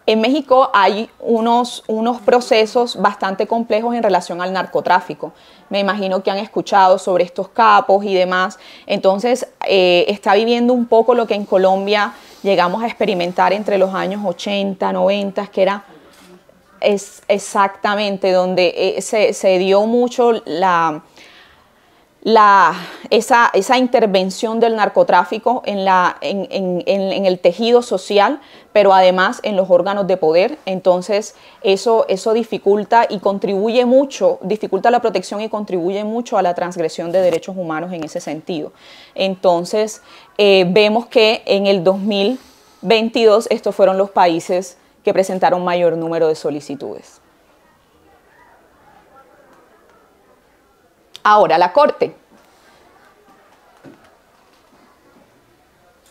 En México hay unos procesos bastante complejos en relación al narcotráfico. Me imagino que han escuchado sobre estos capos y demás. Entonces, está viviendo un poco lo que en Colombia llegamos a experimentar entre los años 80, 90, que era Es exactamente, donde se dio mucho esa intervención del narcotráfico en el tejido social, pero además en los órganos de poder. Entonces eso dificulta y contribuye mucho, dificulta la protección y contribuye mucho a la transgresión de derechos humanos en ese sentido. Entonces vemos que en el 2022 estos fueron los países que presentaron mayor número de solicitudes. Ahora, la Corte.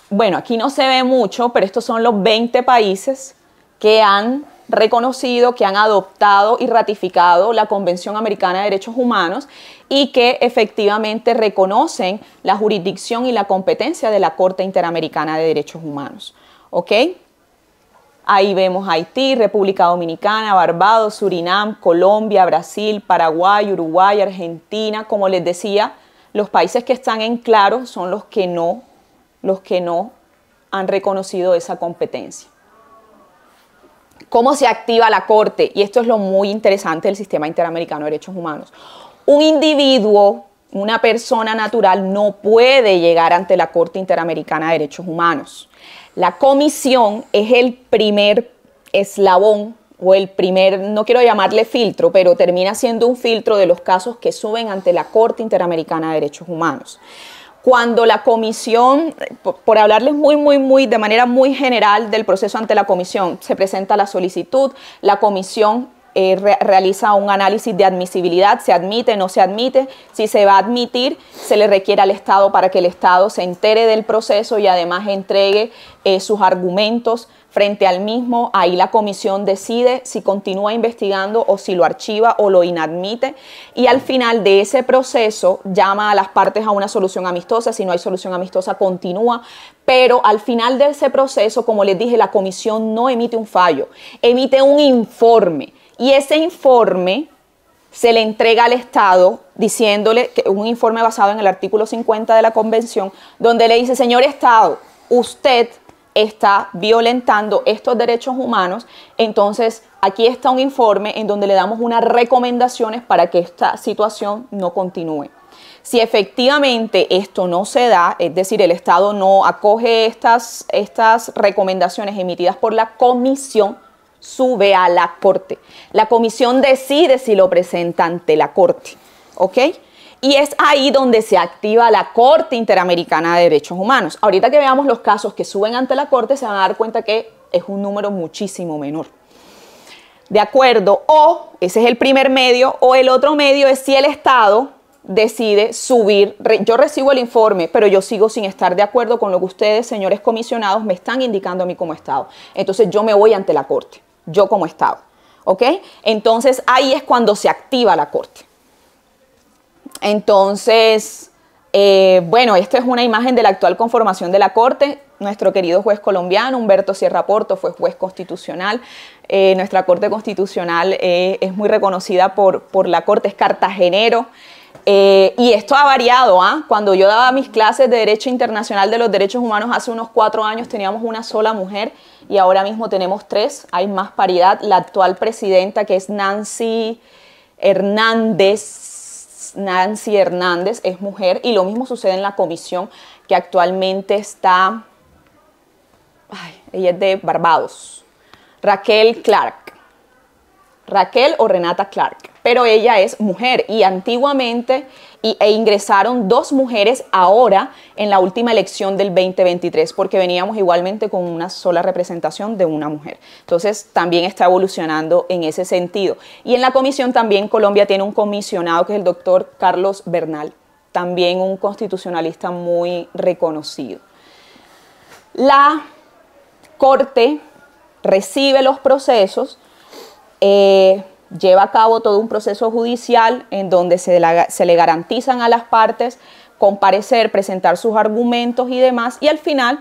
Bueno, aquí no se ve mucho, pero estos son los 20 países que han reconocido, que han adoptado y ratificado la Convención Americana de Derechos Humanos y que efectivamente reconocen la jurisdicción y la competencia de la Corte Interamericana de Derechos Humanos. ¿Ok? Ahí vemos Haití, República Dominicana, Barbados, Surinam, Colombia, Brasil, Paraguay, Uruguay, Argentina. Como les decía, los países que están en claro son los que no han reconocido esa competencia. ¿Cómo se activa la Corte? Y esto es lo muy interesante del sistema interamericano de derechos humanos. Un individuo, una persona natural, no puede llegar ante la Corte Interamericana de Derechos Humanos. La comisión es el primer eslabón o el primer, no quiero llamarle filtro, pero termina siendo un filtro de los casos que suben ante la Corte Interamericana de Derechos Humanos. Cuando la comisión, por hablarles de manera muy general del proceso ante la comisión, se presenta la solicitud, la comisión realiza un análisis de admisibilidad, se admite, no se admite. Si se va a admitir, se le requiere al Estado para que el Estado se entere del proceso y además entregue sus argumentos frente al mismo. Ahí la comisión decide si continúa investigando o si lo archiva o lo inadmite, y al final de ese proceso llama a las partes a una solución amistosa. Si no hay solución amistosa, continúa, pero al final de ese proceso, como les dije, la comisión no emite un fallo, emite un informe, y ese informe se le entrega al Estado diciéndole, que un informe basado en el artículo 50 de la Convención, donde le dice: señor Estado, usted está violentando estos derechos humanos, entonces aquí está un informe en donde le damos unas recomendaciones para que esta situación no continúe. Si efectivamente esto no se da, es decir, el Estado no acoge estas recomendaciones emitidas por la comisión, sube a la Corte. La comisión decide si lo presenta ante la Corte, ¿ok? Y es ahí donde se activa la Corte Interamericana de Derechos Humanos. Ahorita que veamos los casos que suben ante la Corte, se van a dar cuenta que es un número muchísimo menor. ¿De acuerdo? O, ese es el primer medio, o el otro medio es si el Estado decide subir. Yo recibo el informe, pero yo sigo sin estar de acuerdo con lo que ustedes, señores comisionados, me están indicando a mí como Estado. Entonces yo me voy ante la Corte, yo como Estado. ¿Ok? Entonces ahí es cuando se activa la Corte. Entonces, bueno, esta es una imagen de la actual conformación de la Corte. Nuestro querido juez colombiano, Humberto Sierra Porto, fue juez constitucional. Nuestra Corte Constitucional es muy reconocida por la Corte, es cartagenero. Y esto ha variado. Cuando yo daba mis clases de Derecho Internacional de los Derechos Humanos hace unos 4 años, teníamos una sola mujer y ahora mismo tenemos 3. Hay más paridad. La actual presidenta, que es Nancy Hernández, es mujer, y lo mismo sucede en la comisión, que actualmente está, ella es de Barbados, Raquel Clark, Raquel o Renata Clark, pero ella es mujer, y antiguamente ingresaron 2 mujeres ahora en la última elección del 2023, porque veníamos igualmente con una sola representación de una mujer. Entonces también está evolucionando en ese sentido. Y en la comisión también Colombia tiene un comisionado que es el doctor Carlos Bernal, también un constitucionalista muy reconocido. La Corte recibe los procesos, lleva a cabo todo un proceso judicial en donde se le garantizan a las partes comparecer, presentar sus argumentos y demás, y al final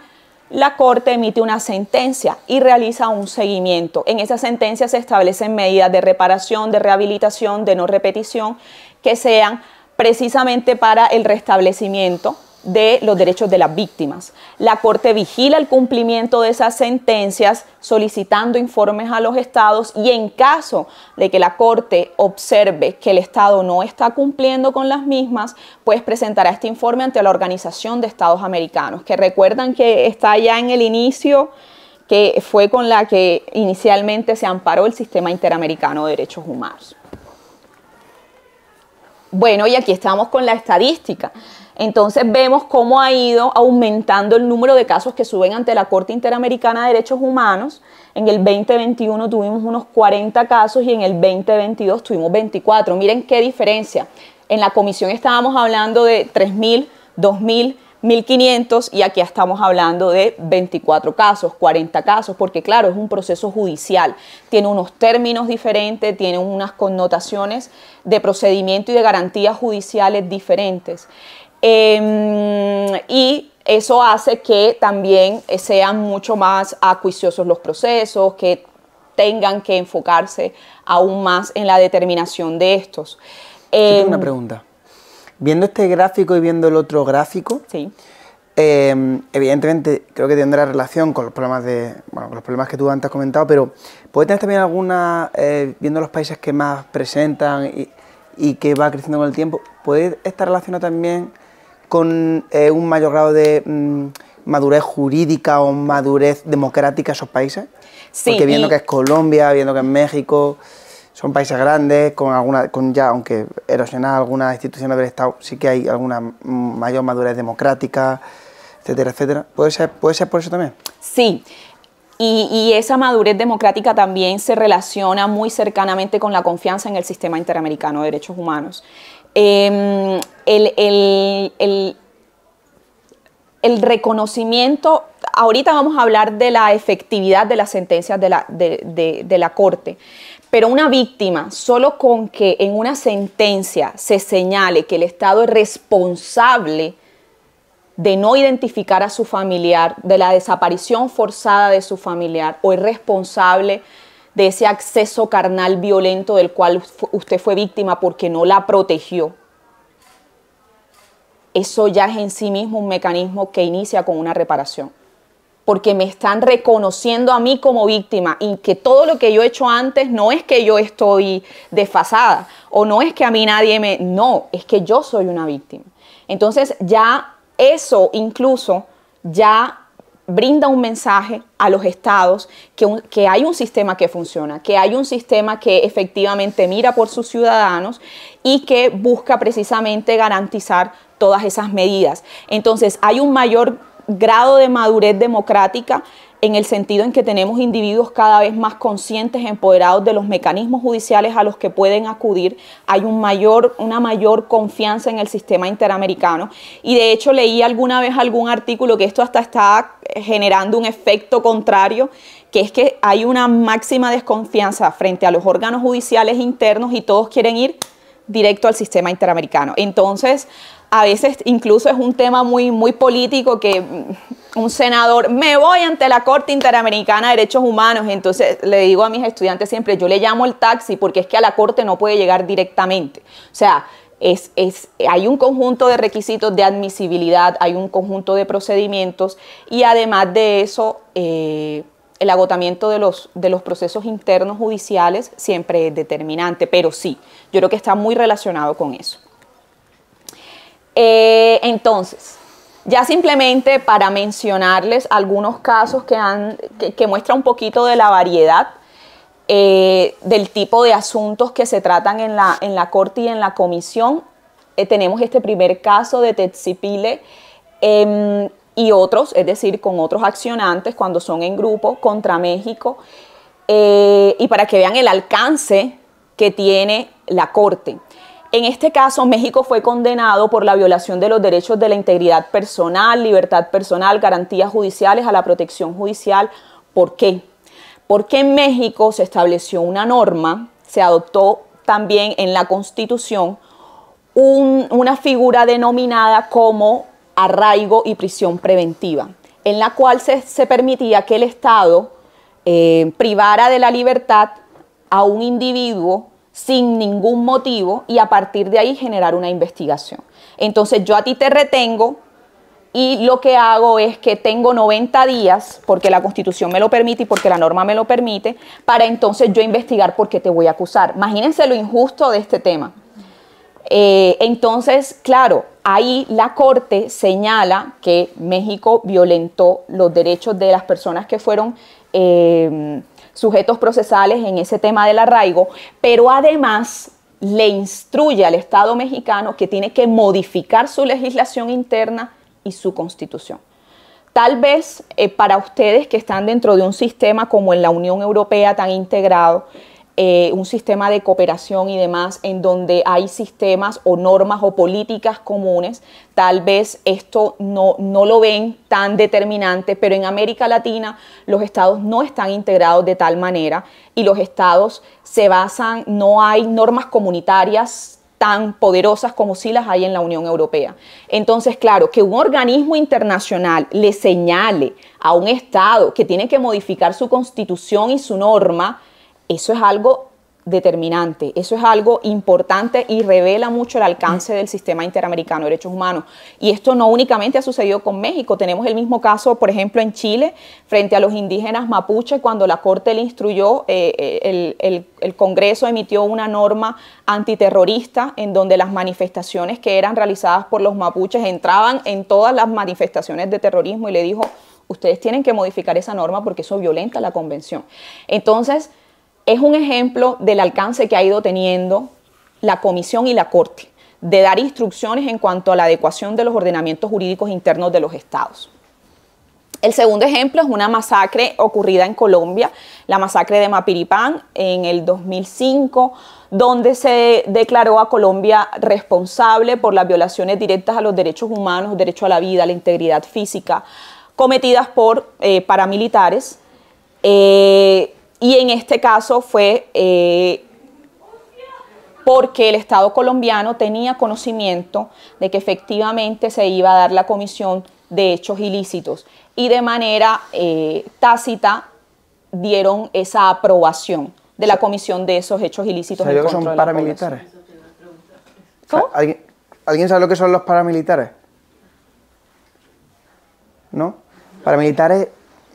la Corte emite una sentencia y realiza un seguimiento. En esa sentencia se establecen medidas de reparación, de rehabilitación, de no repetición, que sean precisamente para el restablecimiento de los derechos de las víctimas. La Corte vigila el cumplimiento de esas sentencias solicitando informes a los estados y en caso de que la Corte observe que el estado no está cumpliendo con las mismas, pues presentará este informe ante la Organización de Estados Americanos, que recuerdan que está ya en el inicio, que fue con la que inicialmente se amparó el Sistema Interamericano de Derechos Humanos. Bueno, y aquí estamos con la estadística. Entonces vemos cómo ha ido aumentando el número de casos que suben ante la Corte Interamericana de Derechos Humanos. En el 2021 tuvimos unos 40 casos y en el 2022 tuvimos 24. Miren qué diferencia. En la comisión estábamos hablando de 3.000, 2.000, 1.500 y aquí estamos hablando de 24 casos, 40 casos, porque claro, es un proceso judicial, tiene unos términos diferentes, tiene unas connotaciones de procedimiento y de garantías judiciales diferentes. Y eso hace que también sean mucho más acuiciosos los procesos, que tengan que enfocarse aún más en la determinación de estos. Tengo una pregunta. Viendo este gráfico y viendo el otro gráfico, Sí. Evidentemente creo que tendrá relación con los problemas con los problemas que tú antes has comentado, pero puede tener también alguna, viendo los países que más presentan y que va creciendo con el tiempo, puede estar relacionado también con un mayor grado de madurez jurídica o madurez democrática esos países. Sí, porque viendo que es Colombia, viendo que es México, son países grandes, con ya, aunque erosionar algunas instituciones del Estado, sí que hay alguna mayor madurez democrática, etcétera, etcétera. ¿Puede ser por eso también? Sí, y esa madurez democrática también se relaciona muy cercanamente con la confianza en el Sistema Interamericano de Derechos Humanos. El reconocimiento, ahorita vamos a hablar de la efectividad de las sentencias de la Corte, pero una víctima, solo con que en una sentencia se señale que el Estado es responsable de no identificar a su familiar, de la desaparición forzada de su familiar, o es responsable de ese acceso carnal violento del cual usted fue víctima porque no la protegió, eso ya es en sí mismo un mecanismo que inicia con una reparación. Porque me están reconociendo a mí como víctima y que todo lo que yo he hecho antes no es que yo estoy desfasada o no es que a mí nadie me... No, es que yo soy una víctima. Entonces ya eso incluso ya brinda un mensaje a los estados que hay un sistema que funciona, que hay un sistema que efectivamente mira por sus ciudadanos y que busca precisamente garantizar todas esas medidas. Entonces hay un mayor grado de madurez democrática en el sentido en que tenemos individuos cada vez más conscientes, empoderados de los mecanismos judiciales a los que pueden acudir. Hay una mayor confianza en el sistema interamericano y de hecho leí alguna vez algún artículo que esto hasta está generando un efecto contrario, que es que hay una máxima desconfianza frente a los órganos judiciales internos y todos quieren ir directo al sistema interamericano. Entonces, a veces incluso es un tema muy, muy político que un senador, me voy ante la Corte Interamericana de Derechos Humanos. Entonces le digo a mis estudiantes siempre, yo le llamo el taxi porque es que a la Corte no puede llegar directamente. O sea, hay un conjunto de requisitos de admisibilidad, hay un conjunto de procedimientos y además de eso, el agotamiento de los procesos internos judiciales siempre es determinante, pero sí, yo creo que está muy relacionado con eso. Entonces, ya simplemente para mencionarles algunos casos que muestran un poquito de la variedad del tipo de asuntos que se tratan en la Corte y en la Comisión, tenemos este primer caso de Tetsipile y otros, es decir, con otros accionantes cuando son en grupo contra México, y para que vean el alcance que tiene la Corte. En este caso, México fue condenado por la violación de los derechos de la integridad personal, libertad personal, garantías judiciales a la protección judicial. ¿Por qué? Porque en México se estableció una norma, se adoptó también en la Constitución una figura denominada como arraigo y prisión preventiva, en la cual se permitía que el Estado privara de la libertad a un individuo sin ningún motivo y a partir de ahí generar una investigación. Entonces yo a ti te retengo y lo que hago es que tengo 90 días, porque la Constitución me lo permite y porque la norma me lo permite, para entonces yo investigar por qué te voy a acusar. Imagínense lo injusto de este tema. Entonces, claro, ahí la Corte señala que México violentó los derechos de las personas que fueron sujetos procesales en ese tema del arraigo, pero además le instruye al Estado mexicano que tiene que modificar su legislación interna y su constitución. Tal vez para ustedes que están dentro de un sistema como en la Unión Europea tan integrado, un sistema de cooperación y demás, en donde hay sistemas o normas o políticas comunes, tal vez esto no lo ven tan determinante, pero en América Latina los estados no están integrados de tal manera y los estados se basan, no hay normas comunitarias tan poderosas como sí las hay en la Unión Europea. Entonces, claro, que un organismo internacional le señale a un estado que tiene que modificar su constitución y su norma, eso es algo determinante, eso es algo importante y revela mucho el alcance del sistema interamericano de derechos humanos. Y esto no únicamente ha sucedido con México, tenemos el mismo caso, por ejemplo, en Chile, frente a los indígenas mapuche, cuando la Corte le instruyó, el Congreso emitió una norma antiterrorista en donde las manifestaciones que eran realizadas por los mapuches entraban en todas las manifestaciones de terrorismo y le dijo, ustedes tienen que modificar esa norma porque eso violenta la convención. Entonces, es un ejemplo del alcance que ha ido teniendo la Comisión y la Corte de dar instrucciones en cuanto a la adecuación de los ordenamientos jurídicos internos de los estados. El segundo ejemplo es una masacre ocurrida en Colombia, la masacre de Mapiripán en el 2005, donde se declaró a Colombia responsable por las violaciones directas a los derechos humanos, derecho a la vida, a la integridad física, cometidas por paramilitares. Y en este caso fue porque el Estado colombiano tenía conocimiento de que efectivamente se iba a dar la comisión de hechos ilícitos y de manera tácita dieron esa aprobación de la comisión de esos hechos ilícitos. ¿Sabes lo que son paramilitares? ¿Cómo? ¿Alguien sabe lo que son los paramilitares? ¿No? Paramilitares,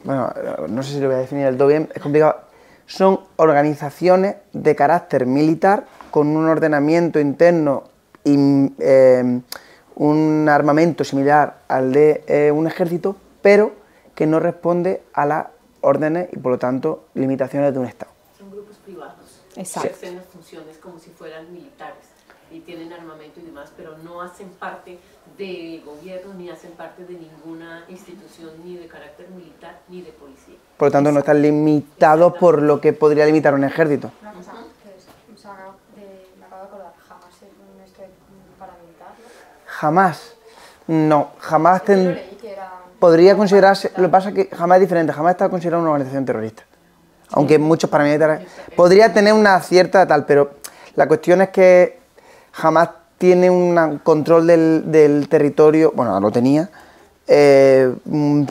bueno, no sé si lo voy a definir del todo bien, es complicado. Son organizaciones de carácter militar con un ordenamiento interno y un armamento similar al de un ejército, pero que no responde a las órdenes y por lo tanto limitaciones de un Estado. Son grupos privados. Exacto. Que hacen las funciones como si fueran militares y tienen armamento y demás, pero no hacen parte del gobierno ni hacen parte de ninguna institución ni de carácter militar ni de policía. Por lo tanto, no están limitados por lo que podría limitar un ejército. Una cosa que es, o sea, me acabo de acordar, jamás es un paramilitar, ¿no? Jamás. No, jamás Yo lo leí que era... podría considerarse. Lo que pasa es que jamás es diferente, jamás está considerado una organización terrorista. Aunque muchos paramilitares. Podría tener una cierta tal, pero la cuestión es que jamás tiene un control del territorio, bueno, lo tenía,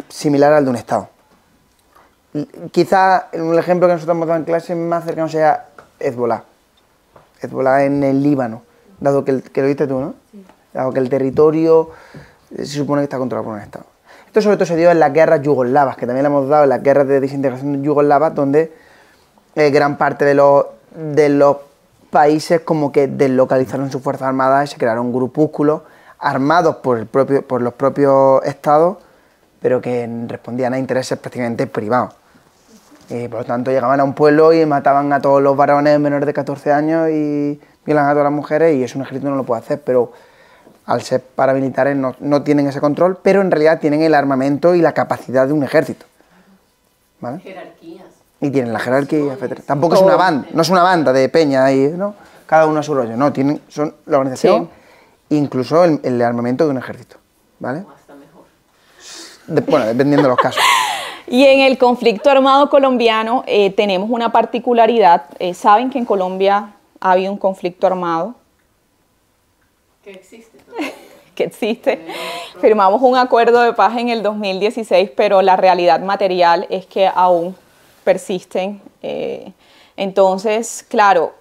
similar al de un Estado. Quizá un ejemplo que nosotros hemos dado en clase más cercano sea Hezbollah. Hezbollah en el Líbano, dado que lo viste tú, ¿no? Sí. Dado que el territorio se supone que está controlado por un Estado. Esto sobre todo se dio en las guerras yugoslavas, que también lo hemos dado en las guerras de desintegración yugoslavas, donde gran parte de los países como que deslocalizaron sus fuerzas armadas y se crearon grupúsculos armados por los propios estados, pero que respondían a intereses prácticamente privados. Y por lo tanto llegaban a un pueblo y mataban a todos los varones menores de 14 años y violan a todas las mujeres, y eso un ejército no lo puede hacer, pero al ser paramilitares no tienen ese control, pero en realidad tienen el armamento y la capacidad de un ejército. ¿Vale? Jerarquías. Y tienen la jerarquía, etc. Tampoco es una banda, no es una banda de peña ahí, ¿no? Cada uno a su rollo, no, son la organización, sí. Incluso el armamento de un ejército, ¿vale? O hasta mejor. Bueno, dependiendo de los casos. Y en el conflicto armado colombiano tenemos una particularidad. ¿Saben que en Colombia ha habido un conflicto armado? Que existe todavía. Que existe. Firmamos un acuerdo de paz en el 2016, pero la realidad material es que aún persisten. Entonces, claro,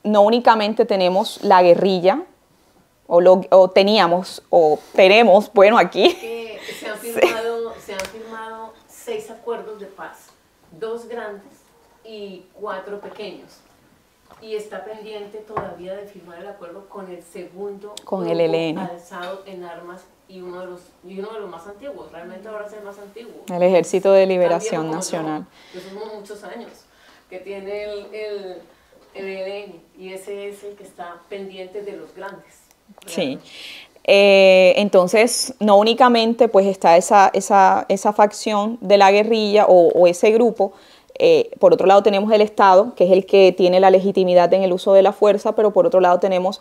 no únicamente tenemos la guerrilla o teníamos, o tenemos, bueno, aquí. Se han firmado 6 acuerdos de paz, 2 grandes y 4 pequeños. Y está pendiente todavía de firmar el acuerdo con el segundo con grupo el ELN alzado en armas y uno de los más antiguos, realmente ahora es el más antiguo. El Ejército de Liberación Nacional. Yo, somos muchos años que tiene el ELN y ese es el que está pendiente de los grandes. Sí. Entonces, no únicamente pues está esa facción de la guerrilla o ese grupo. Por otro lado tenemos el Estado, que es el que tiene la legitimidad en el uso de la fuerza, pero por otro lado tenemos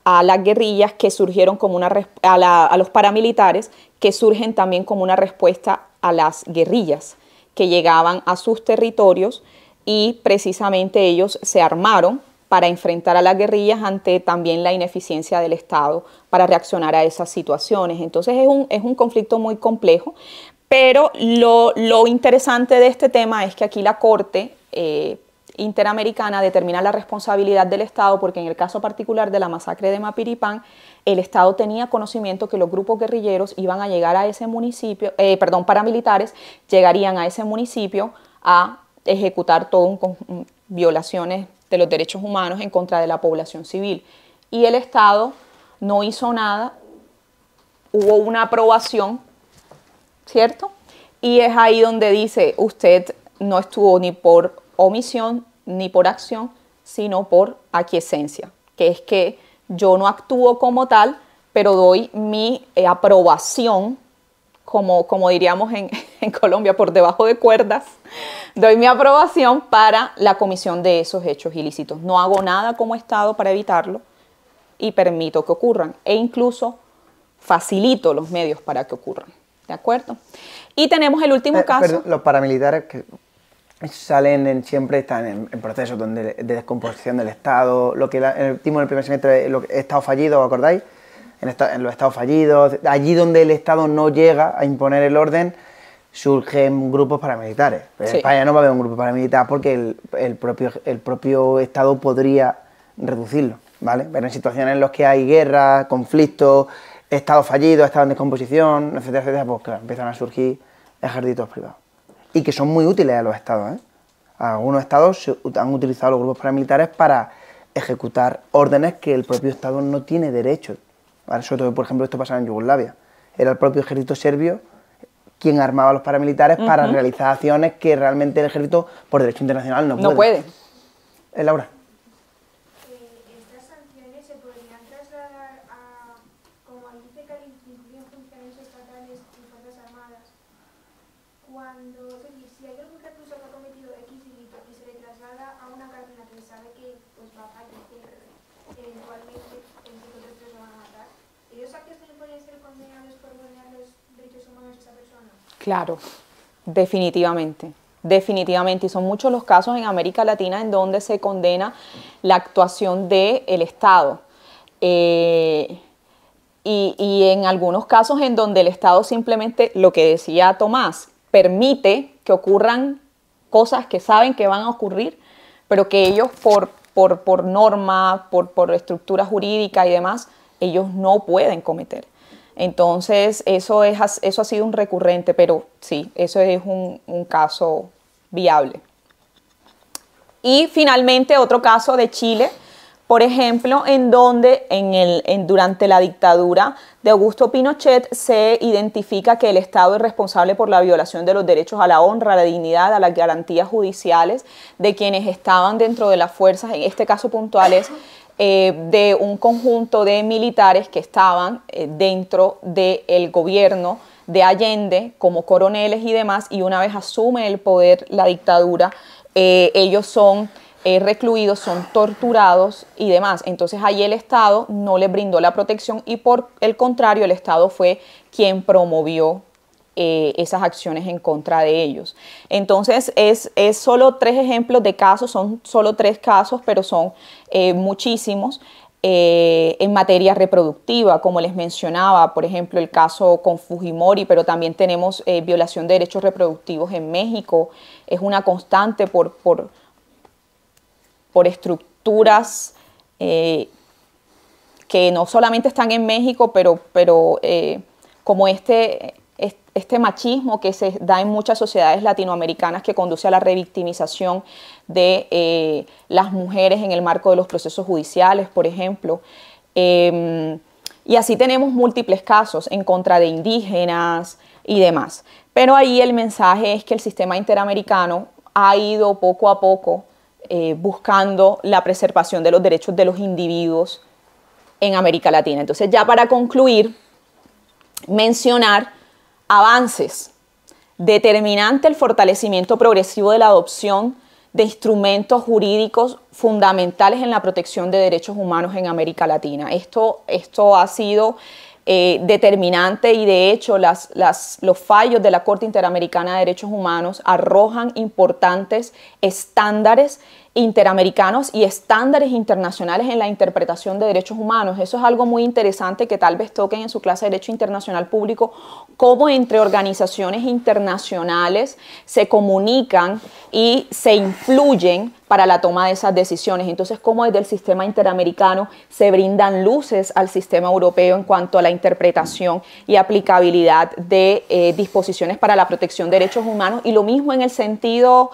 a las guerrillas que surgieron como a los paramilitares, que surgen también como una respuesta a las guerrillas que llegaban a sus territorios, y precisamente ellos se armaron para enfrentar a las guerrillas ante también la ineficiencia del Estado para reaccionar a esas situaciones. Entonces es un conflicto muy complejo. Pero lo interesante de este tema es que aquí la Corte Interamericana determina la responsabilidad del Estado, porque en el caso particular de la masacre de Mapiripán, el Estado tenía conocimiento que los grupos guerrilleros iban a llegar a ese municipio, paramilitares llegarían a ese municipio a ejecutar violaciones de los derechos humanos en contra de la población civil. Y el Estado no hizo nada, hubo una aprobación, ¿cierto? Y es ahí donde dice, usted no estuvo ni por omisión ni por acción, sino por aquiescencia, que es que yo no actúo como tal, pero doy mi aprobación, como diríamos en Colombia, por debajo de cuerdas, doy mi aprobación para la comisión de esos hechos ilícitos. No hago nada como Estado para evitarlo y permito que ocurran, e incluso facilito los medios para que ocurran. ¿De acuerdo? Y tenemos el último caso. Perdón, los paramilitares que salen siempre están en procesos de descomposición del Estado, lo que vimos en el primer semestre, Estado fallido, ¿os acordáis? En los estados fallidos, allí donde el Estado no llega a imponer el orden, surgen grupos paramilitares. En España no va a haber un grupo paramilitar porque el propio Estado podría reducirlo, ¿vale? Pero en situaciones en las que hay guerra, conflictos, Estado fallido, Estado en descomposición, etcétera, etcétera, pues claro, empiezan a surgir ejércitos privados. Y que son muy útiles a los Estados, ¿eh? Algunos Estados han utilizado los grupos paramilitares para ejecutar órdenes que el propio Estado no tiene derecho. ¿Vale? Sobre todo, por ejemplo, esto pasaba en Yugoslavia. Era el propio ejército serbio quien armaba a los paramilitares para realizar acciones que realmente el ejército, por derecho internacional, no puede. Laura. Claro, definitivamente, definitivamente. Y son muchos los casos en América Latina en donde se condena la actuación del Estado. Y en algunos casos en donde el Estado simplemente, lo que decía Tomás, permite que ocurran cosas que saben que van a ocurrir, pero que ellos por norma, por estructura jurídica y demás, ellos no pueden cometer. Entonces, eso ha sido un recurrente, pero sí, eso es un caso viable. Y finalmente, otro caso de Chile, por ejemplo, en donde durante la dictadura de Augusto Pinochet se identifica que el Estado es responsable por la violación de los derechos a la honra, a la dignidad, a las garantías judiciales de quienes estaban dentro de las fuerzas. En este caso puntual es de un conjunto de militares que estaban dentro del gobierno de Allende como coroneles y demás, y una vez asume el poder la dictadura, ellos son recluidos, son torturados y demás. Entonces ahí el Estado no les brindó la protección y por el contrario el Estado fue quien promovió esas acciones en contra de ellos. Entonces es solo 3 ejemplos de casos, son solo 3 casos, pero son muchísimos. En materia reproductiva, como les mencionaba, por ejemplo, el caso con Fujimori, pero también tenemos violación de derechos reproductivos en México. Es una constante por estructuras que no solamente están en México, pero como este machismo que se da en muchas sociedades latinoamericanas que conduce a la revictimización de las mujeres en el marco de los procesos judiciales, por ejemplo. Y así tenemos múltiples casos en contra de indígenas y demás. Pero ahí el mensaje es que el sistema interamericano ha ido poco a poco buscando la preservación de los derechos de los individuos en América Latina. Entonces, ya para concluir, mencionar avances. Determinante el fortalecimiento progresivo de la adopción de instrumentos jurídicos fundamentales en la protección de derechos humanos en América Latina. Esto ha sido determinante y de hecho los fallos de la Corte Interamericana de Derechos Humanos arrojan importantes estándares interamericanos y estándares internacionales en la interpretación de derechos humanos. Eso es algo muy interesante que tal vez toquen en su clase de Derecho Internacional Público, cómo entre organizaciones internacionales se comunican y se influyen para la toma de esas decisiones. Entonces, cómo desde el sistema interamericano se brindan luces al sistema europeo en cuanto a la interpretación y aplicabilidad de disposiciones para la protección de derechos humanos, y lo mismo en el sentido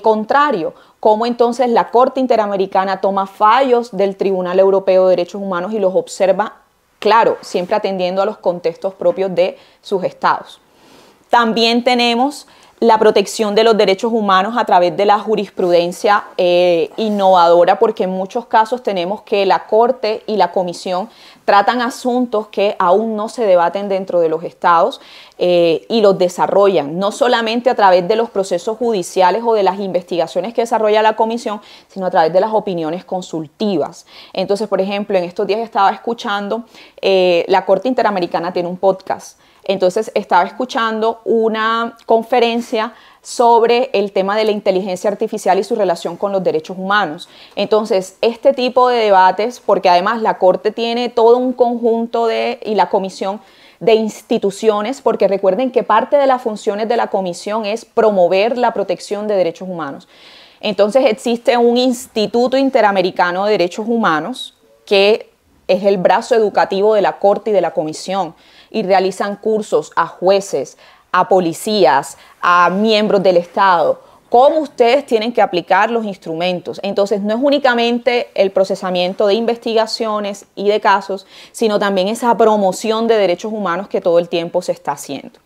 contrario, cómo entonces la Corte Interamericana toma fallos del Tribunal Europeo de Derechos Humanos y los observa, claro, siempre atendiendo a los contextos propios de sus estados. También tenemos la protección de los derechos humanos a través de la jurisprudencia innovadora, porque en muchos casos tenemos que la Corte y la Comisión tratan asuntos que aún no se debaten dentro de los estados y los desarrollan, no solamente a través de los procesos judiciales o de las investigaciones que desarrolla la Comisión, sino a través de las opiniones consultivas. Entonces, por ejemplo, en estos días estaba escuchando, la Corte Interamericana tiene un podcast. Entonces estaba escuchando una conferencia sobre el tema de la inteligencia artificial y su relación con los derechos humanos. Entonces, este tipo de debates, porque además la Corte tiene todo un conjunto y la Comisión de instituciones, porque recuerden que parte de las funciones de la Comisión es promover la protección de derechos humanos. Entonces existe un Instituto Interamericano de Derechos Humanos que es el brazo educativo de la Corte y de la Comisión, y realizan cursos a jueces, a policías, a miembros del Estado, cómo ustedes tienen que aplicar los instrumentos. Entonces, no es únicamente el procesamiento de investigaciones y de casos, sino también esa promoción de derechos humanos que todo el tiempo se está haciendo.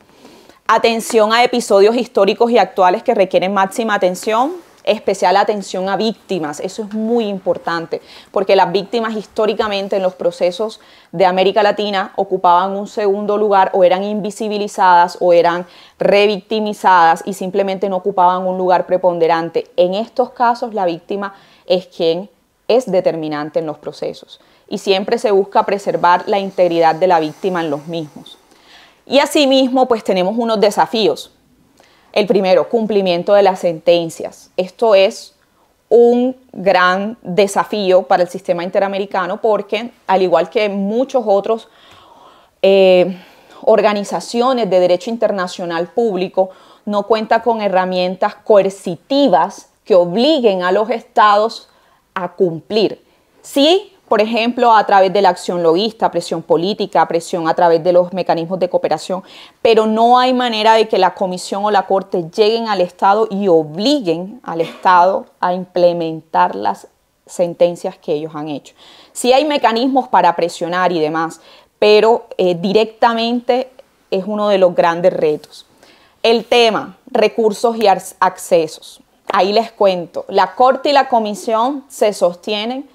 Atención a episodios históricos y actuales que requieren máxima atención. Especial atención a víctimas, eso es muy importante, porque las víctimas históricamente en los procesos de América Latina ocupaban un segundo lugar, o eran invisibilizadas o eran revictimizadas y simplemente no ocupaban un lugar preponderante. En estos casos la víctima es quien es determinante en los procesos y siempre se busca preservar la integridad de la víctima en los mismos. Y asimismo, pues tenemos unos desafíos. El primero, cumplimiento de las sentencias. Esto es un gran desafío para el sistema interamericano porque, al igual que muchos otros organizaciones de derecho internacional público, no cuenta con herramientas coercitivas que obliguen a los estados a cumplir. Sí, por ejemplo, a través de la acción loísta, presión política, presión a través de los mecanismos de cooperación, pero no hay manera de que la Comisión o la Corte lleguen al Estado y obliguen al Estado a implementar las sentencias que ellos han hecho. Sí hay mecanismos para presionar y demás, pero directamente es uno de los grandes retos. El tema, recursos y accesos. Ahí les cuento, la Corte y la Comisión se sostienen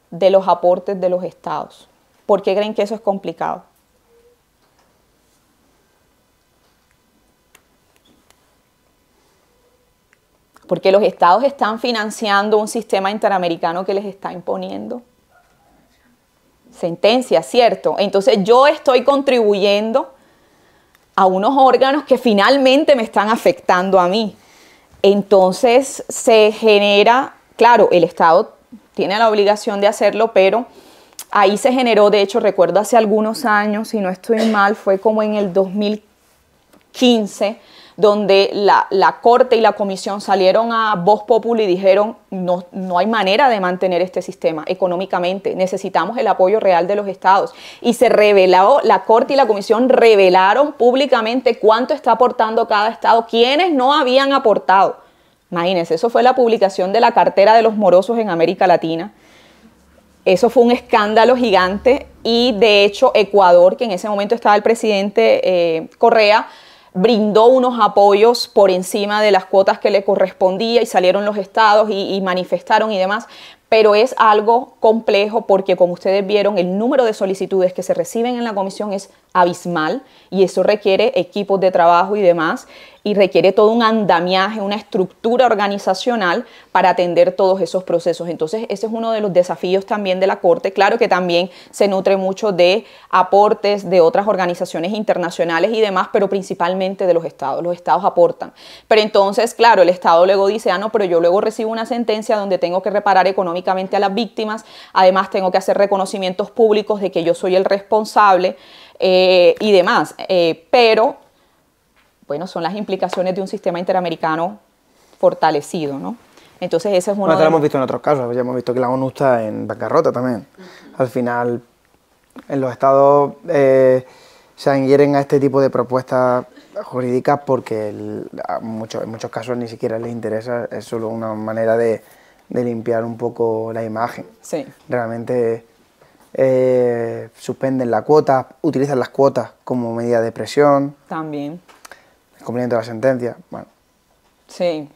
de los aportes de los estados. ¿Por qué creen que eso es complicado? Porque los estados están financiando un sistema interamericano que les está imponiendo sentencias, ¿cierto? Entonces yo estoy contribuyendo a unos órganos que finalmente me están afectando a mí. Entonces se genera, claro, el Estado tiene la obligación de hacerlo, pero ahí se generó, de hecho, recuerdo hace algunos años, si no estoy mal, fue como en el 2015, donde la Corte y la Comisión salieron a voz populi y dijeron no hay manera de mantener este sistema económicamente, necesitamos el apoyo real de los estados. Y se reveló, la Corte y la Comisión revelaron públicamente cuánto está aportando cada estado, quienes no habían aportado. Imagínense, eso fue la publicación de la cartera de los morosos en América Latina. Eso fue un escándalo gigante y de hecho Ecuador, que en ese momento estaba el presidente Correa, brindó unos apoyos por encima de las cuotas que le correspondía y salieron los estados y manifestaron y demás. Pero es algo complejo porque, como ustedes vieron, el número de solicitudes que se reciben en la comisión es abismal y eso requiere equipos de trabajo y demás y requiere todo un andamiaje, una estructura organizacional para atender todos esos procesos. Entonces, ese es uno de los desafíos también de la Corte. Claro que también se nutre mucho de aportes de otras organizaciones internacionales y demás, pero principalmente de los estados. Los estados aportan. Pero entonces, claro, el estado luego dice, no, pero yo luego recibo una sentencia donde tengo que reparar económicamente a las víctimas, además tengo que hacer reconocimientos públicos de que yo soy el responsable y demás. Pero bueno, son las implicaciones de un sistema interamericano fortalecido, ¿no? Entonces ese es uno Bueno, de lo hemos visto en otros casos, ya hemos visto que la ONU está en bancarrota también. Al final, en los estados se adhieren a este tipo de propuestas jurídicas porque en muchos casos ni siquiera les interesa, es solo una manera de limpiar un poco la imagen. Sí. Realmente suspenden la cuota, utilizan las cuotas como medida de presión. También. Cumplimiento de la sentencia, bueno. Sí.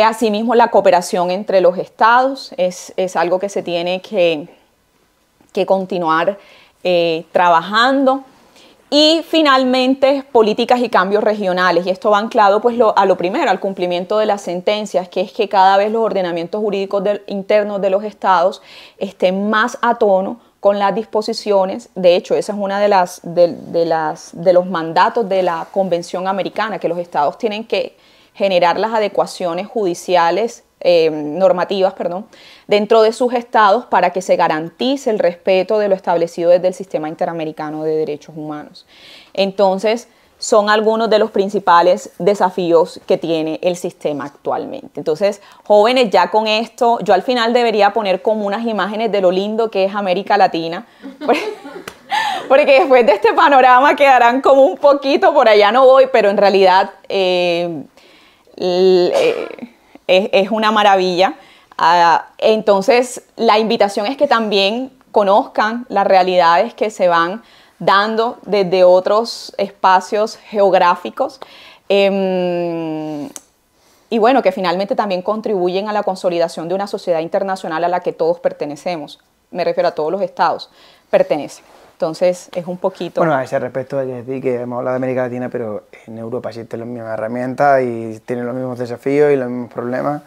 Asimismo, la cooperación entre los estados es algo que se tiene que continuar trabajando. Y finalmente, políticas y cambios regionales. Y esto va anclado pues, a lo primero, al cumplimiento de las sentencias, que es que cada vez los ordenamientos jurídicos internos de los estados estén más a tono con las disposiciones. De hecho, esa es una de los mandatos de la Convención Americana, que los estados tienen que generar las adecuaciones judiciales, normativas, dentro de sus estados para que se garantice el respeto de lo establecido desde el Sistema Interamericano de Derechos Humanos. Entonces, son algunos de los principales desafíos que tiene el sistema actualmente. Entonces, jóvenes, ya con esto, yo al final debería poner como unas imágenes de lo lindo que es América Latina, porque después de este panorama quedarán como un poquito, por allá no voy, pero en realidad es una maravilla. Entonces, la invitación es que también conozcan las realidades que se van dando desde otros espacios geográficos y bueno, que finalmente también contribuyen a la consolidación de una sociedad internacional a la que todos pertenecemos. Me refiero a todos los estados, pertenecen. Entonces, es un poquito... Bueno, a ese respecto hay que decir que hemos hablado de América Latina, pero en Europa existen las mismas herramientas y tienen los mismos desafíos y los mismos problemas.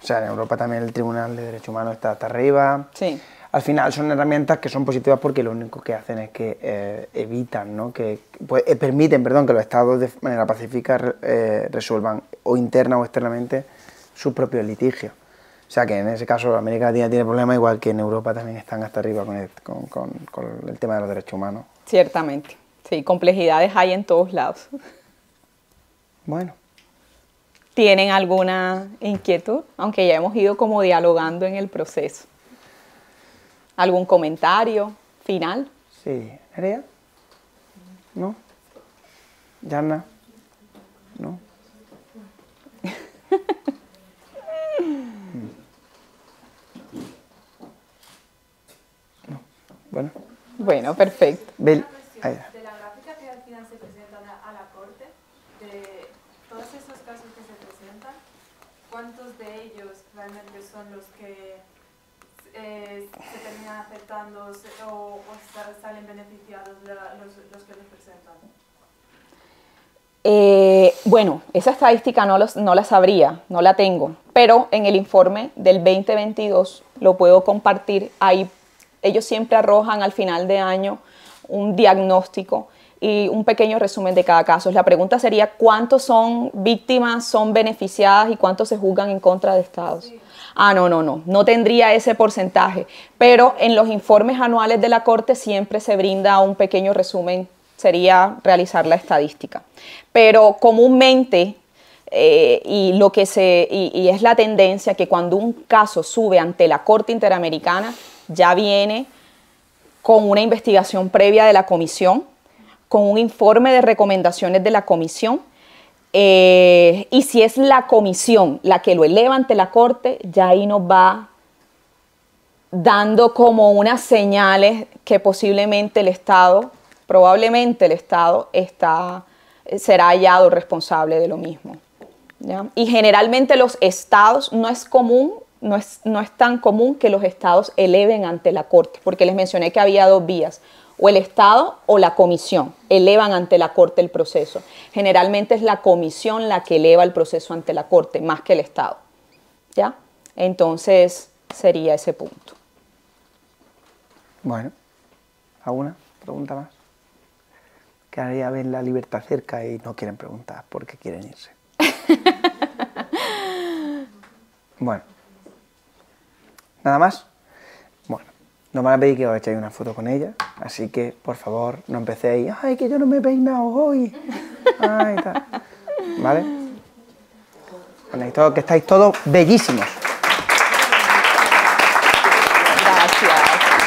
O sea, en Europa también el Tribunal de Derechos Humanos está hasta arriba. Sí. Al final son herramientas que son positivas porque lo único que hacen es que evitan, ¿no? Permiten que los estados de manera pacífica resuelvan o interna o externamente sus propios litigios. O sea que en ese caso América Latina tiene problemas igual que en Europa también están hasta arriba con el tema de los derechos humanos. Ciertamente, sí, complejidades hay en todos lados. Bueno. ¿Tienen alguna inquietud? Aunque ya hemos ido como dialogando en el proceso. ¿Algún comentario final? Sí. ¿Nerea? ¿No? ¿Yana? ¿No? No. Bueno. Bueno, perfecto. Ahí. De la gráfica que al final se presenta a la Corte, de todos esos casos que se presentan, ¿cuántos de ellos realmente son los que se terminan aceptando o salen beneficiados los que les presentan? Bueno, esa estadística no la sabría, no la tengo, pero en el informe del 2022 lo puedo compartir. Ahí ellos siempre arrojan al final de año un diagnóstico y un pequeño resumen de cada caso. La pregunta sería, ¿cuántos son víctimas, son beneficiadas y cuántos se juzgan en contra de estados? Sí. No tendría ese porcentaje, pero en los informes anuales de la Corte siempre se brinda un pequeño resumen sería realizar la estadística. Pero comúnmente, y es la tendencia que cuando un caso sube ante la Corte Interamericana, ya viene con una investigación previa de la comisión, con un informe de recomendaciones de la comisión, y si es la comisión la que lo eleva ante la Corte, ya ahí nos va dando como unas señales que posiblemente el Estado, probablemente el Estado será hallado responsable de lo mismo, ¿ya? Y generalmente los estados, no es tan común que los estados eleven ante la Corte, porque les mencioné que había dos vías, o el Estado o la comisión elevan ante la Corte el proceso. Generalmente es la comisión la que eleva el proceso ante la Corte, más que el Estado, ¿ya? Entonces sería ese punto. Bueno, ¿alguna pregunta más? Que ahora ya ven la libertad cerca y no quieren preguntar porque quieren irse. Bueno, ¿nada más? Bueno, nos van a pedir que os echéis una foto con ella, así que, por favor, no empecéis, ¡ay, que yo no me he peinado hoy! ¡Ay, tal! ¿Vale? Bueno, que estáis todos bellísimos. Gracias.